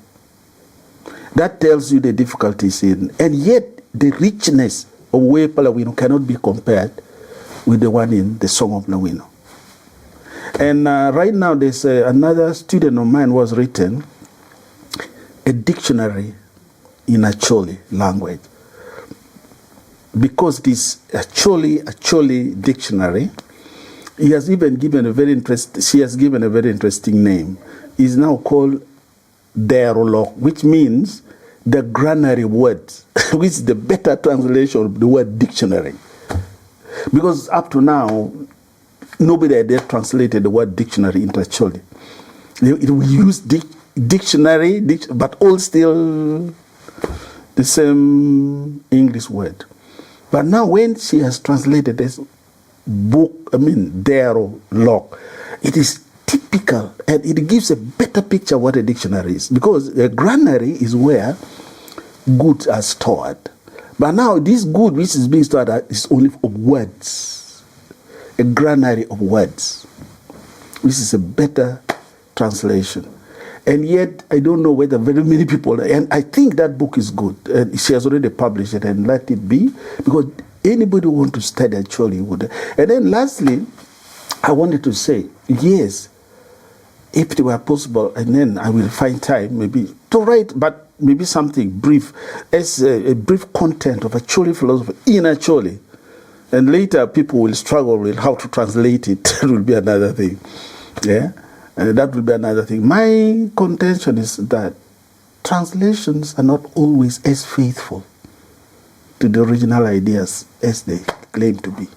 That tells you the difficulties in, and yet the richness of Way Palawino cannot be compared with the one in the Song of Lawino. And right now there's another student of mine was written a dictionary in Acholi language. Because this Acholi dictionary, she has given a very interesting name. It's now called Derolog, which means the granary words, which is the better translation of the word dictionary. Because up to now, nobody had yet translated the word dictionary into Acholi. It will use dictionary, but all still the same English word. But now when she has translated this book, Derolog, it is typical and it gives a better picture of what a dictionary is. Because a granary is where goods are stored. But now this good which is being stored is only of words. A granary of words. Which is a better translation. And yet, I don't know whether very many people, and I think that book is good. And she has already published it, and let it be, because anybody who wants to study actually would. And then lastly, I wanted to say, yes, if it were possible, and then I will find time maybe to write, but maybe something brief, as a brief content of Acholi philosophy in Acholi. And later people will struggle with how to translate it. That will be another thing. Yeah? That will be another thing. My contention is that translations are not always as faithful to the original ideas as they claim to be.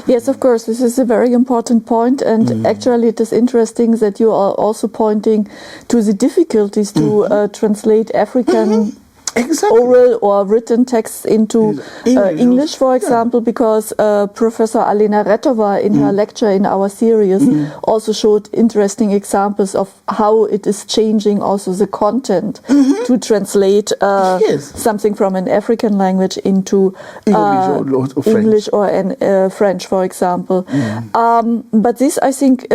Yes, of course, this is a very important point, and actually it is interesting that you are also pointing to the difficulties to translate African Exactly. oral or written texts into English, for example, because Professor Alena Retova in her lecture in our series also showed interesting examples of how it is changing also the content to translate something from an African language into English or French, for example. But this, I think,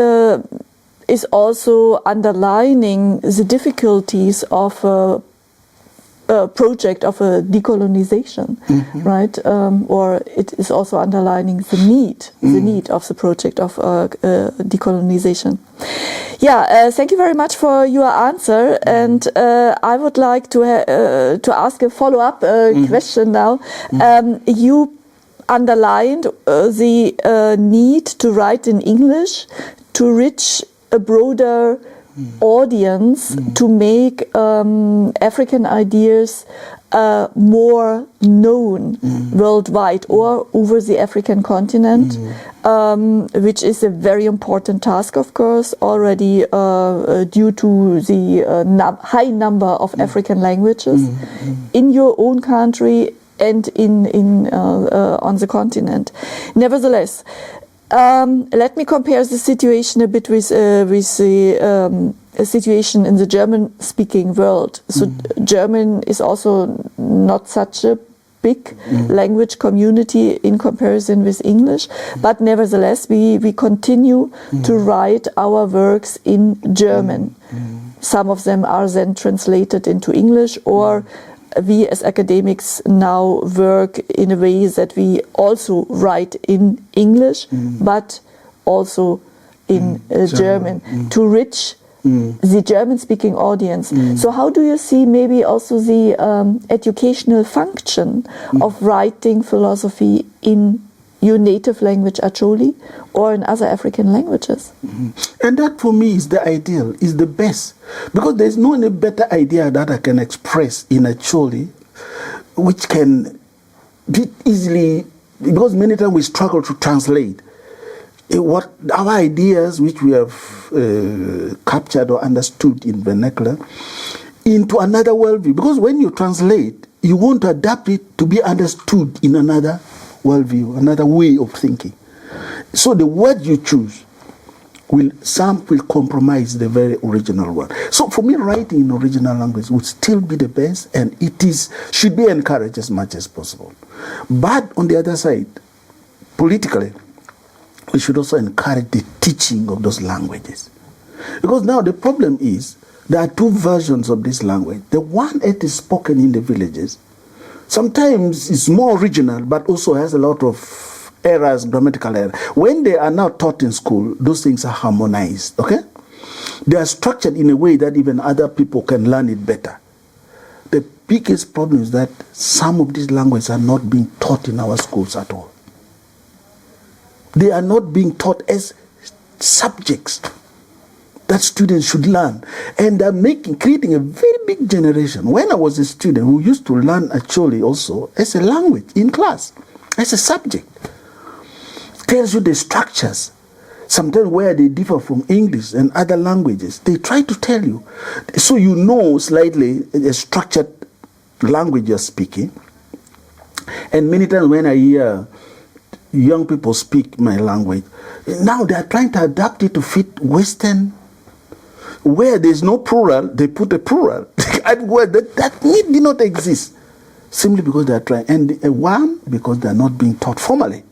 is also underlining the difficulties of a project of a decolonization, right? Or it is also underlining the need of the project of decolonization. Yeah, thank you very much for your answer, and I would like to ask a follow-up question now. You underlined the need to write in English to reach a broader audience, to make African ideas more known worldwide or over the African continent, which is a very important task, of course, already due to the high number of African languages in your own country and on the continent. Nevertheless, let me compare the situation a bit with the situation in the German-speaking world. So German is also not such a big language community in comparison with English, but nevertheless we continue to write our works in German. Some of them are then translated into English, or we as academics now work in a way that we also write in English, but also in German to reach the German-speaking audience. So how do you see maybe also the educational function of writing philosophy in your native language, Acholi, or in other African languages? And that for me is the ideal, is the best. Because there's no any better idea that I can express in Acholi, which can be easily, because many times we struggle to translate what our ideas, which we have captured or understood in vernacular, into another worldview. Because when you translate, you want to adapt it to be understood in another worldview, another way of thinking. So the word you choose will compromise the very original one. So for me, writing in original language would still be the best, and should be encouraged as much as possible. But on the other side, politically, we should also encourage the teaching of those languages. Because now the problem is, there are two versions of this language. The one that is spoken in the villages, sometimes it's more original, but also has a lot of errors, grammatical errors. When they are now taught in school, those things are harmonized, okay? They are structured in a way that even other people can learn it better. The biggest problem is that some of these languages are not being taught in our schools at all. They are not being taught as subjects that students should learn. And they're creating a very big generation. When I was a student who used to learn Acholi also as a language in class, as a subject, tells you the structures, sometimes where they differ from English and other languages. They try to tell you. So you know slightly a structured language you're speaking. And many times when I hear young people speak my language, now they are trying to adapt it to fit Western. Where there's no plural, they put a plural. that need did not exist. Simply because they are trying. And one, because they are not being taught formally.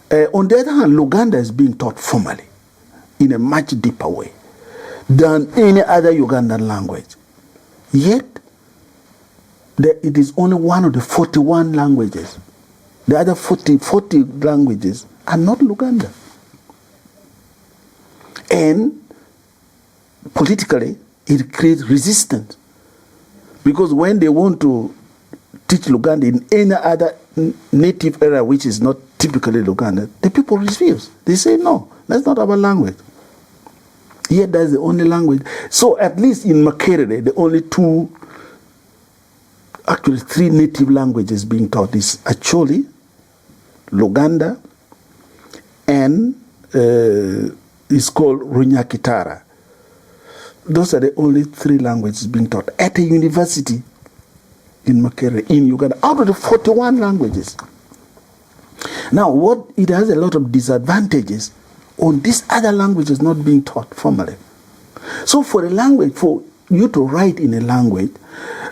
On the other hand, Luganda is being taught formally in a much deeper way than any other Ugandan language. Yet, it is only one of the 41 languages. The other 40 languages are not Luganda. And politically, it creates resistance. Because when they want to teach Luganda in any other native area which is not typically Luganda, the people refuse. They say, no, that's not our language. Yet that's the only language. So at least in Makerere, the only three native languages being taught is Acholi, Luganda, and it's called Runyakitara. Those are the only three languages being taught. At a university, in Makerere, in Uganda, out of the 41 languages. Now, it has a lot of disadvantages on these other languages not being taught formally. So for a language, for you to write in a language,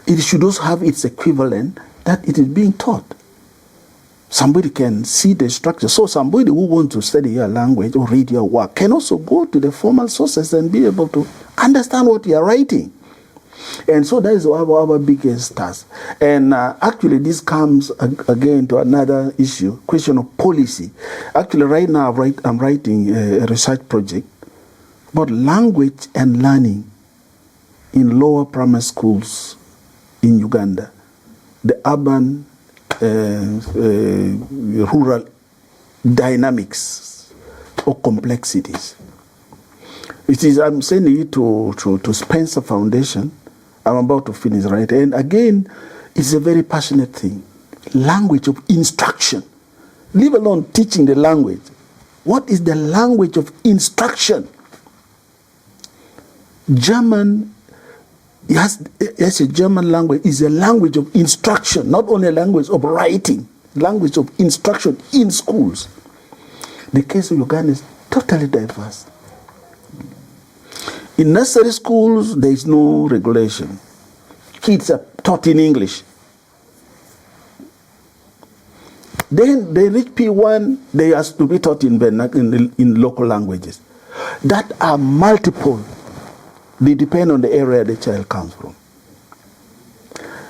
it should also have its equivalent that it is being taught. Somebody can see the structure. So somebody who wants to study your language or read your work can also go to the formal sources and be able to understand what you are writing. And so that is our biggest task. And actually this comes again to another issue, question of policy. Actually right now I'm writing a research project about language and learning in lower primary schools in Uganda, the urban, rural dynamics or complexities. I'm sending it to Spencer Foundation. I'm about to finish, right? And again, it's a very passionate thing. Language of instruction. Leave alone teaching the language. What is the language of instruction? German, yes, a German language is a language of instruction, not only a language of writing, language of instruction in schools. The case of Uganda is totally diverse. In nursery schools, there is no regulation. Kids are taught in English. Then they reach P1, they are to be taught in local languages. That are multiple. They depend on the area the child comes from.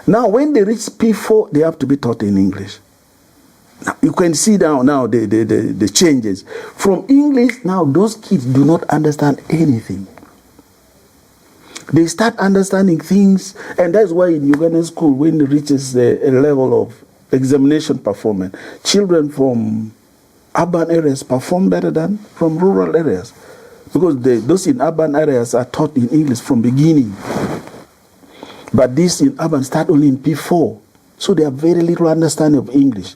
Now, when they reach P4, they have to be taught in English. Now, you can see now the changes. From English, now those kids do not understand anything. They start understanding things, and that's why in Ugandan school, when it reaches a level of examination performance, children from urban areas perform better than from rural areas. Because those in urban areas are taught in English from beginning. But these in urban start only in P4. So they have very little understanding of English.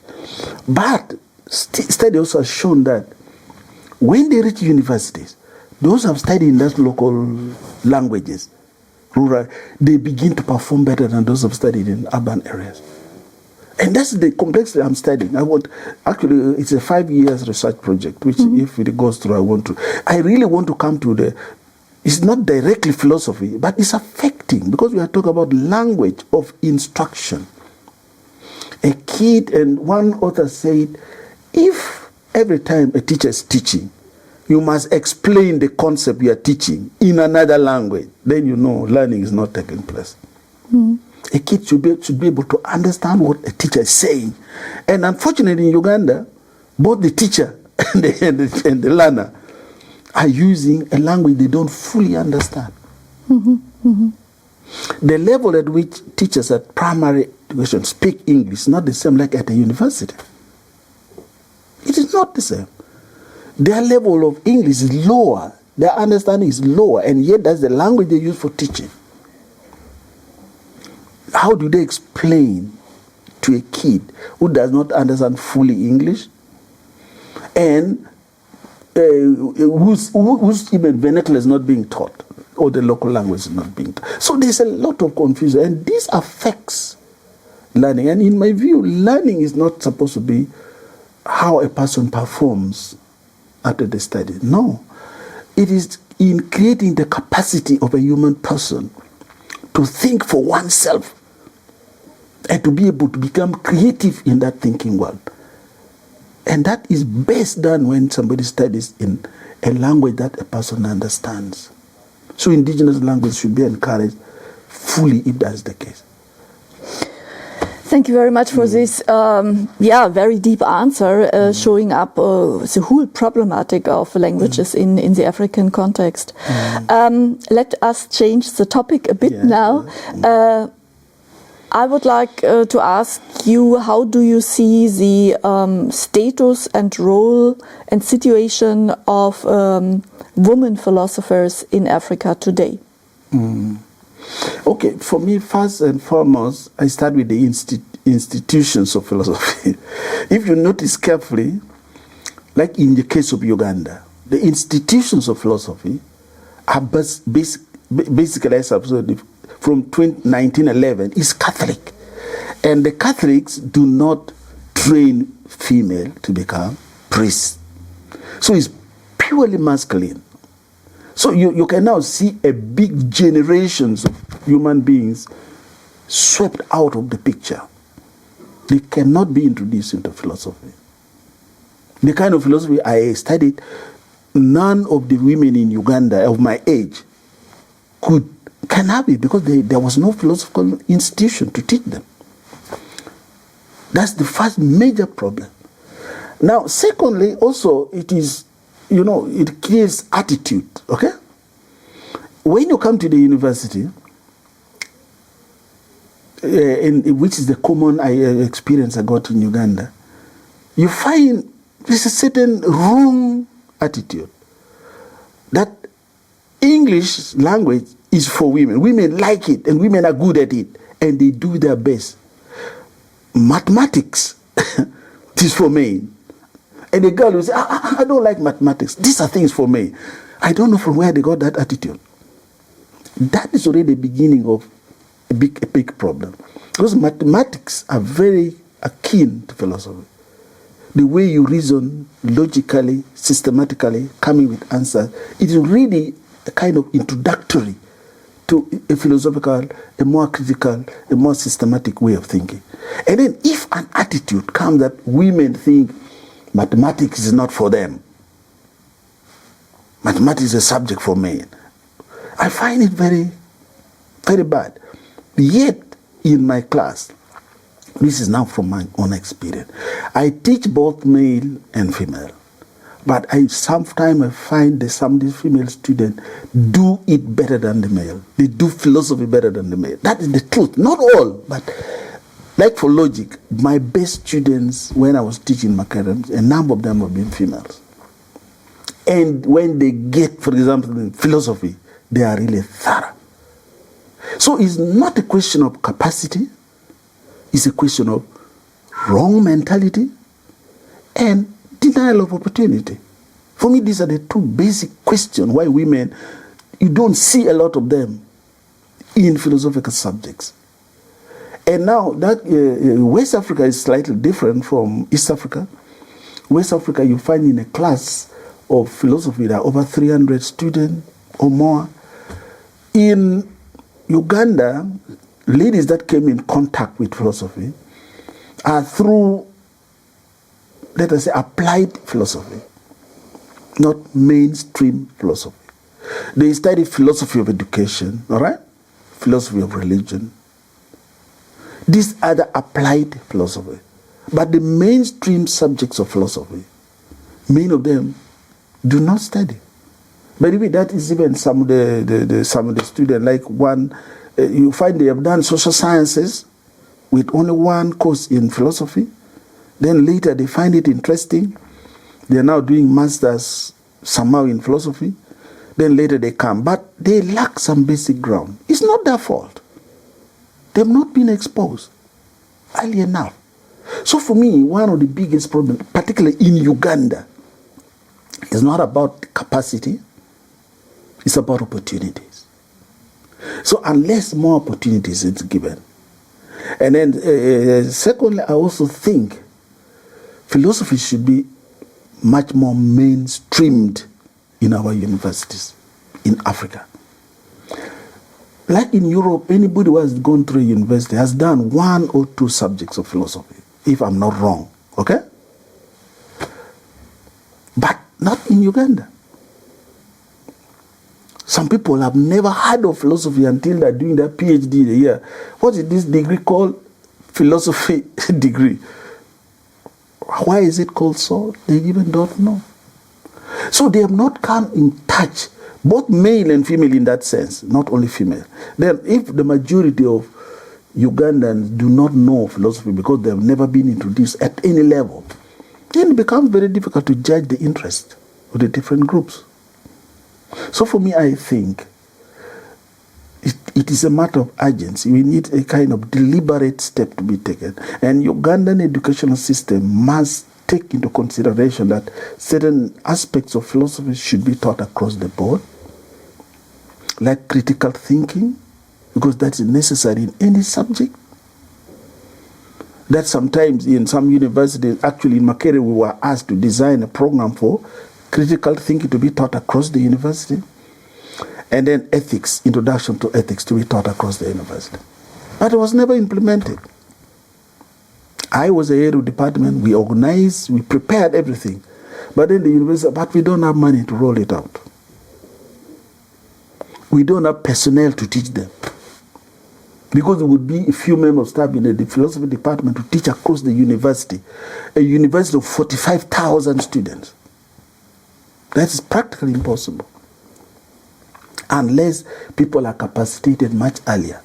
But study also has shown that when they reach universities, those who have studied in those local languages, rural, they begin to perform better than those who have studied in urban areas. And that's the complexity I'm studying. Actually, it's a 5 years research project, which if it goes through, I really want to come to it's not directly philosophy, but it's affecting, because we are talking about language of instruction. A kid, and one author said, if every time a teacher is teaching, you must explain the concept you are teaching in another language, then you know learning is not taking place. A kid should be able to understand what a teacher is saying. And unfortunately in Uganda, both the teacher and the learner are using a language they don't fully understand. The level at which teachers at primary education speak English is not the same like at a university. It is not the same. Their level of English is lower, their understanding is lower, and yet that's the language they use for teaching. How do they explain to a kid who does not understand fully English and whose even vernacular is not being taught, or the local language is not being taught? So there's a lot of confusion, and this affects learning. And in my view, learning is not supposed to be how a person performs after the study. No. It is in creating the capacity of a human person to think for oneself and to be able to become creative in that thinking world. And that is best done when somebody studies in a language that a person understands. So indigenous language should be encouraged fully if that's the case. Thank you very much for this, very deep answer, showing up the whole problematic of languages in the African context. Let us change the topic a bit now. I would like to ask you, how do you see the status and role and situation of women philosophers in Africa today? Okay, for me, first and foremost, I start with the institutions of philosophy. If you notice carefully, like in the case of Uganda, the institutions of philosophy are basically, as I've said, from 1911, is Catholic. And the Catholics do not train female to become priests. So it's purely masculine. So you can now see a big generations of human beings swept out of the picture. They cannot be introduced into philosophy. The kind of philosophy I studied, none of the women in Uganda of my age can have it because there was no philosophical institution to teach them. That's the first major problem. Now, secondly, also it is, it creates attitude, okay? When you come to the university, which is the common experience I got in Uganda, you find there's a certain wrong attitude that English language is for women. Women like it and women are good at it and they do their best. Mathematics is for men. And the girl will say, I don't like mathematics. These are things for me. I don't know from where they got that attitude. That is already the beginning of a big problem. Because mathematics are very akin to philosophy. The way you reason logically, systematically, coming with answers, it is really a kind of introductory to a philosophical, a more critical, a more systematic way of thinking. And then if an attitude comes that women think mathematics is not for them, mathematics is a subject for men, I find it very, very bad. Yet, in my class, this is now from my own experience, I teach both male and female. But sometimes I find that some of these female students do it better than the male. They do philosophy better than the male. That is the truth. Not all, but like for logic, my best students when I was teaching Makerere, a number of them have been females. And when they get, for example, in philosophy, they are really thorough. So it's not a question of capacity, it's a question of wrong mentality and denial of opportunity. For me, these are the two basic questions why women, you don't see a lot of them in philosophical subjects. And now that West Africa is slightly different from East Africa. West Africa, you find in a class of philosophy there are over 300 students or more. In Uganda, ladies that came in contact with philosophy are through, let us say, applied philosophy, not mainstream philosophy. They study philosophy of education, all right? Philosophy of religion. These are the applied philosophy. But the mainstream subjects of philosophy, many of them do not study. By the way, that is even some of the students, like one, you find they have done social sciences with only one course in philosophy. Then later they find it interesting. They are now doing masters somehow in philosophy. Then later they come. But they lack some basic ground. It's not their fault. They have not been exposed early enough. So for me, one of the biggest problems, particularly in Uganda, is not about capacity. It's about opportunities. So unless more opportunities is given. And then secondly, I also think philosophy should be much more mainstreamed in our universities in Africa. Like in Europe, anybody who has gone through a university has done one or two subjects of philosophy, if I'm not wrong, okay? But not in Uganda. Some people have never heard of philosophy until they're doing their PhD here. What is this degree called? Philosophy degree. Why is it called so? They even don't know. So they have not come in touch, both male and female in that sense, not only female. Then if the majority of Ugandans do not know philosophy because they have never been introduced at any level, then it becomes very difficult to judge the interest of the different groups. So for me, I think it is a matter of urgency. We need a kind of deliberate step to be taken. And Ugandan educational system must take into consideration that certain aspects of philosophy should be taught across the board, like critical thinking, because that is necessary in any subject. that sometimes in some universities, actually in Makerere, we were asked to design a program for critical thinking to be taught across the university, and then ethics, introduction to ethics to be taught across the university. But it was never implemented. I was the head of department, we organized, we prepared everything. But then the university, but we don't have money to roll it out. We don't have personnel to teach them. Because there would be a few members of staff in the philosophy department to teach across the university. A university of 45,000 students. That is practically impossible. Unless people are capacitated much earlier.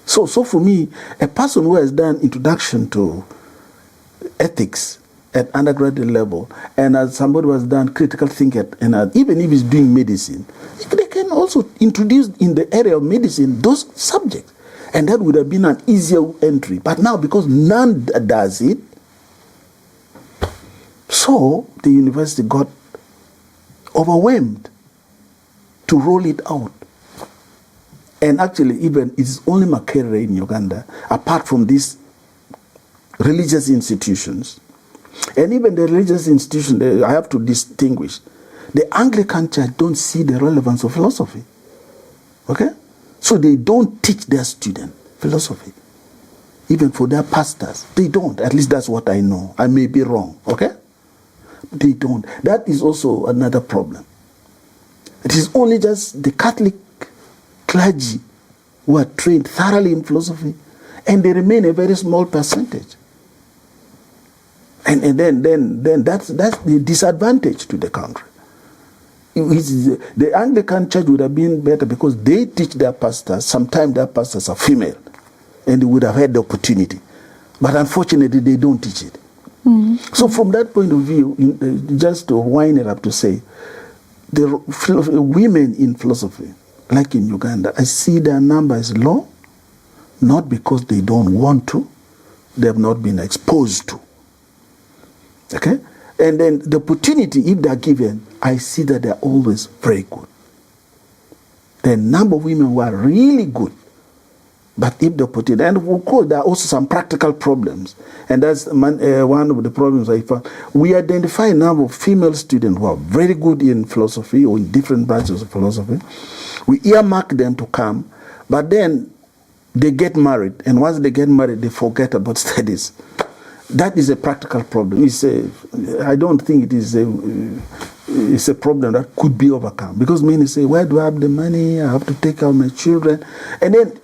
So for me, a person who has done introduction to ethics at undergraduate level, and as somebody who has done critical thinking, and even if he's doing medicine, they can also introduce in the area of medicine those subjects. And that would have been an easier entry. But now, because none does it, so the university got overwhelmed to roll it out. And actually, even it's only Makerere in Uganda, apart from these religious institutions. And even the religious institutions, I have to distinguish. The Anglican Church don't see the relevance of philosophy. Okay? So they don't teach their students philosophy. Even for their pastors. They don't. At least that's what I know. I may be wrong. Okay? They don't. That is also another problem. It is only just the Catholic clergy who are trained thoroughly in philosophy, and they remain a very small percentage. And then that's the disadvantage to the country. The Anglican Church would have been better because they teach their pastors. Sometimes their pastors are female, and they would have had the opportunity. But unfortunately, they don't teach it. Mm-hmm. So from that point of view, just to wind it up to say, the women in philosophy, like in Uganda, I see their number is low, not because they don't want to, they have not been exposed to. Okay? And then the opportunity, if they are given, I see that they are always very good. The number of women who are really good, but if the opportunity, and of course there are also some practical problems, and that's one of the problems I found. We identify a number of female students who are very good in philosophy or in different branches of philosophy. We earmark them to come, but then they get married, and once they get married, they forget about studies. That is a practical problem. I don't think it's a problem that could be overcome. Because many say, where do I have the money? I have to take care of my children. And then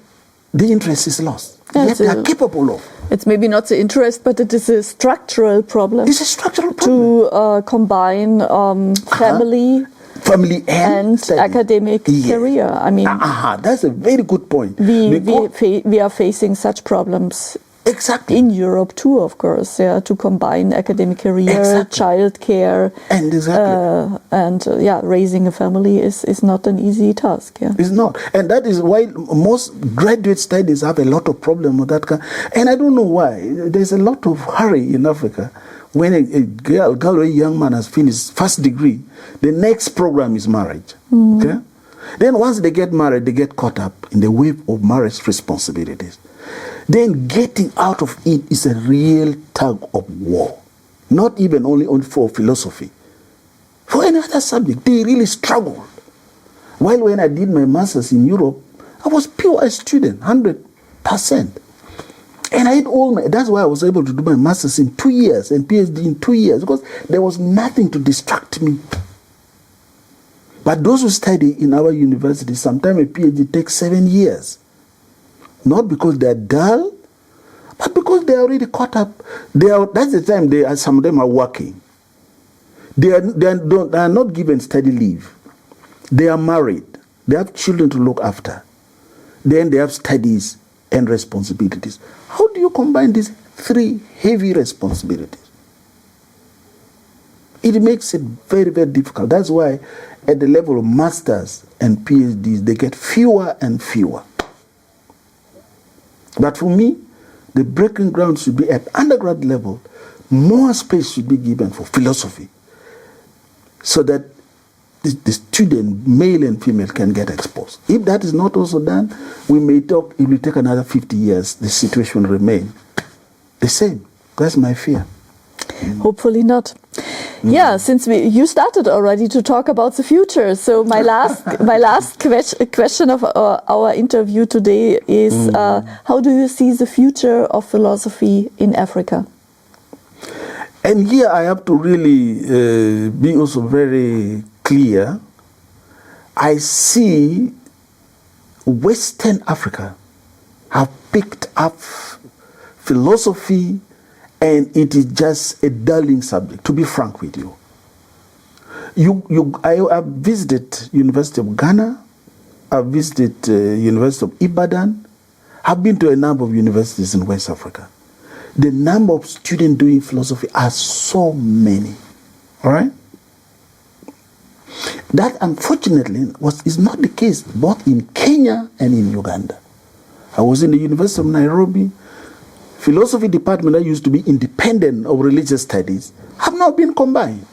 the interest is lost. Yet they are capable of. It's maybe not the interest, but it is a structural problem. It's a structural problem. To combine family and academic career. I mean, that's a very good point. We are facing such problems. Exactly. In Europe too, of course, to combine academic career, childcare, and raising a family is not an easy task. Yeah. It's not, and that is why most graduate studies have a lot of problem with that kind. And I don't know why. There's a lot of hurry in Africa. When a young man has finished first degree, the next program is marriage. Mm. Okay. Then once they get married, they get caught up in the wave of marriage responsibilities. Then getting out of it is a real tug of war. Not even only for philosophy. For any other subject, they really struggled. While when I did my master's in Europe, I was pure a student, 100%. And I had that's why I was able to do my master's in 2 years and PhD in 2 years, because there was nothing to distract me. But those who study in our university, sometimes a PhD takes 7 years. Not because they're dull, but because they're already caught up. That's the time some of them are working. They are not given study leave. They are married. They have children to look after. Then they have studies and responsibilities. How do you combine these three heavy responsibilities? It makes it very, very difficult. That's why at the level of masters and PhDs, they get fewer and fewer. But for me, the breaking ground should be at undergrad level. More space should be given for philosophy so that the student, male and female, can get exposed. If that is not also done, it will take another 50 years. The situation will remain the same. That's my fear. Hopefully not. Yeah, since you started already to talk about the future, so my last question of our interview today is how do you see the future of philosophy in Africa? And here I have to really be also very clear. I see Western Africa have picked up philosophy, and it is just a dulling subject, to be frank with you. I have visited University of Ghana, I've visited University of Ibadan, I've been to a number of universities in West Africa. The number of students doing philosophy are so many, all right? That unfortunately is not the case both in Kenya and in Uganda. I was in the University of Nairobi. Philosophy department that used to be independent of religious studies have now been combined.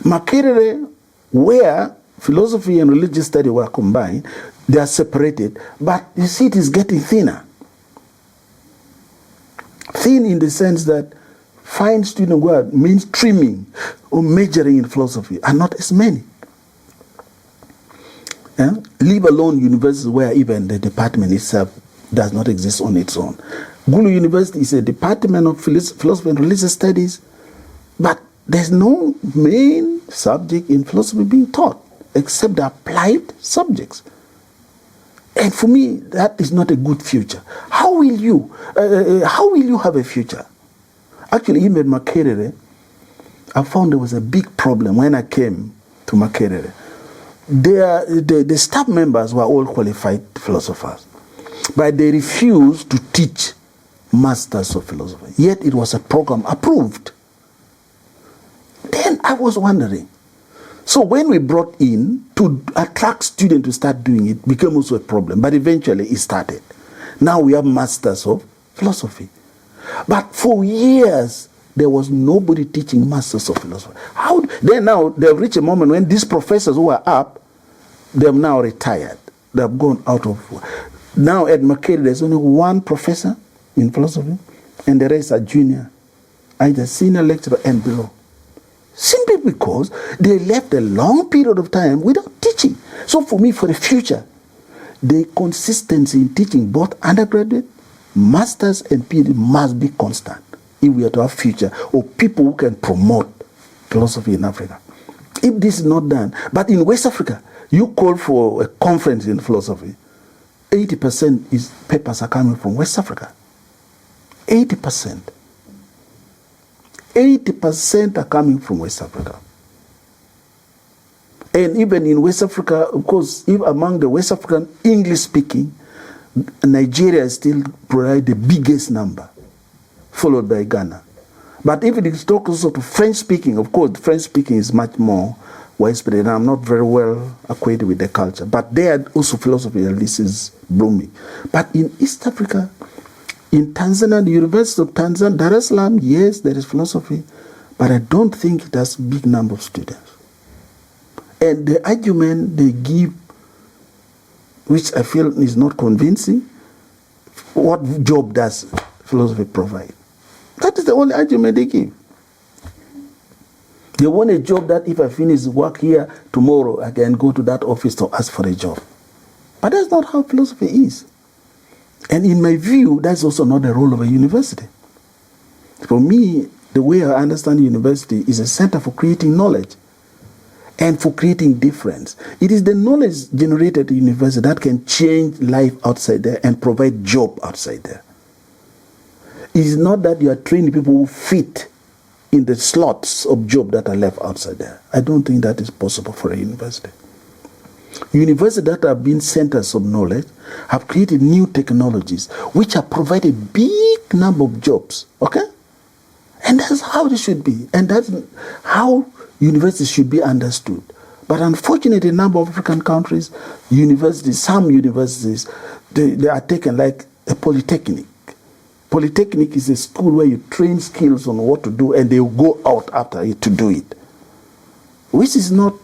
Makerere, where philosophy and religious study were combined, they are separated, but you see it is getting thinner. Thin in the sense that fine students who are mainstreaming or majoring in philosophy are not as many. Leave alone universities where even the department itself does not exist on its own. Gulu University is a department of philosophy and religious studies, but there's no main subject in philosophy being taught except the applied subjects. And for me, that is not a good future. How will you have a future? Actually, even Makerere, I found there was a big problem when I came to Makerere. The staff members were all qualified philosophers, but they refused to teach masters of philosophy. Yet it was a program approved. Then I was wondering, so when we brought in to attract students to start doing it, became also a problem, but eventually it started. Now we have masters of philosophy. But for years, there was nobody teaching masters of philosophy. Now they've reached a moment when these professors who are up, they've now retired. They've gone out of work. Now at Makerere, there's only one professor in philosophy, and the rest are junior, either senior lecturer and below. Simply because they left a long period of time without teaching. So for me, for the future, the consistency in teaching both undergraduate, masters, and PhD must be constant if we are to have future or people who can promote philosophy in Africa. If this is not done, but in West Africa, you call for a conference in philosophy, 80% is papers are coming from West Africa. 80%. 80% are coming from West Africa. And even in West Africa, of course, if among the West African English-speaking, Nigeria still provides the biggest number, followed by Ghana. But if it is talk also to French-speaking, of course, French-speaking is much more widespread, and I'm not very well acquainted with the culture. But there also philosophy at least is blooming. But in East Africa, in Tanzania, the University of Tanzania, Dar es Salaam, yes, there is philosophy, but I don't think it has a big number of students. And the argument they give, which I feel is not convincing, what job does philosophy provide? That is the only argument they give. They want a job that if I finish work here tomorrow, I can go to that office to ask for a job. But that's not how philosophy is. And in my view, that's also not the role of a university. For me, the way I understand university is a center for creating knowledge and for creating difference. It is the knowledge generated at university that can change life outside there and provide job outside there. It is not that you are training people who fit in the slots of job that are left outside there. I don't think that is possible for a university. Universities that have been centers of knowledge have created new technologies which have provided a big number of jobs, okay? And that's how it should be. And that's how universities should be understood. But unfortunately, in a number of African countries, some universities, they are taken like a polytechnic. Polytechnic is a school where you train skills on what to do and they will go out after it to do it. Which is not,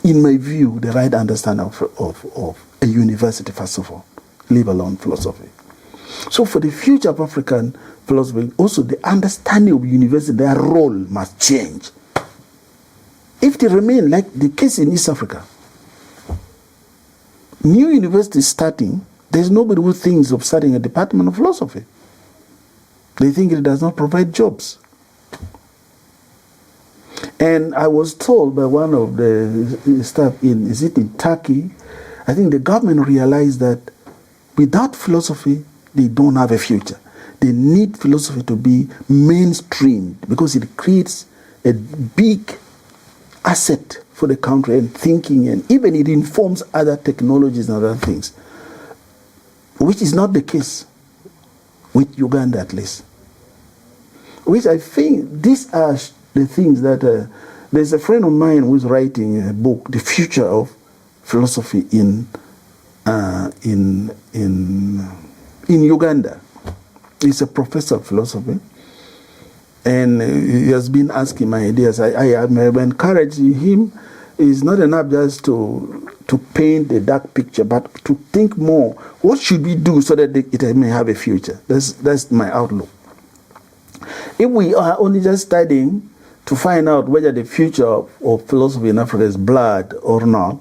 in my view, the right understanding of a university, first of all, leave alone philosophy. So for the future of African philosophy, also the understanding of university, their role must change. If they remain like the case in East Africa, new universities starting, there's nobody who thinks of starting a department of philosophy. They think it does not provide jobs. And I was told by one of the staff in Turkey, I think the government realized that without philosophy, they don't have a future. They need philosophy to be mainstreamed because it creates a big asset for the country and thinking, and even it informs other technologies and other things, which is not the case with Uganda at least. Which I think these are the things that there's a friend of mine who's writing a book, The Future of Philosophy in Uganda. He's a professor of philosophy, and he has been asking my ideas. I am encouraging him. It's not enough just to paint a dark picture, but to think more. What should we do so that it may have a future? That's my outlook. If we are only just studying to find out whether the future of philosophy in Africa is blurred or not,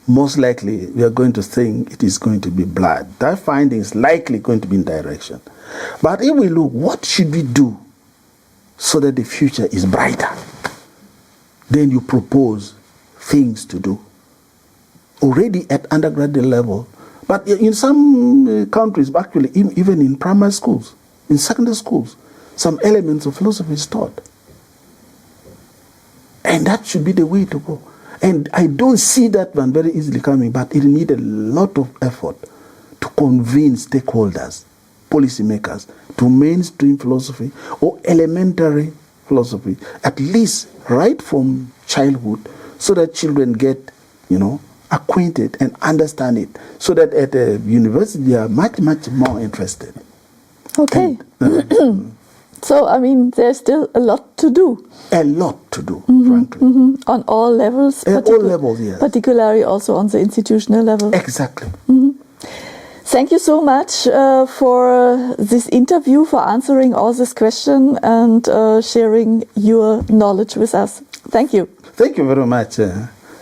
most likely we are going to think it is going to be blurred. That finding is likely going to be in direction. But if we look, what should we do so that the future is brighter? Then you propose things to do. Already at undergraduate level, but in some countries, actually, even in primary schools, in secondary schools, some elements of philosophy is taught. And that should be the way to go. And I don't see that one very easily coming, but it needs a lot of effort to convince stakeholders, policymakers, to mainstream philosophy or elementary philosophy, at least right from childhood, so that children get, acquainted and understand it, so that at the university they are much, much more interested. Okay. So, there's still a lot to do. A lot to do, frankly. On all levels. At all levels, yes. Particularly also on the institutional level. Exactly. Thank you so much for this interview, for answering all these questions and sharing your knowledge with us. Thank you. Thank you very much.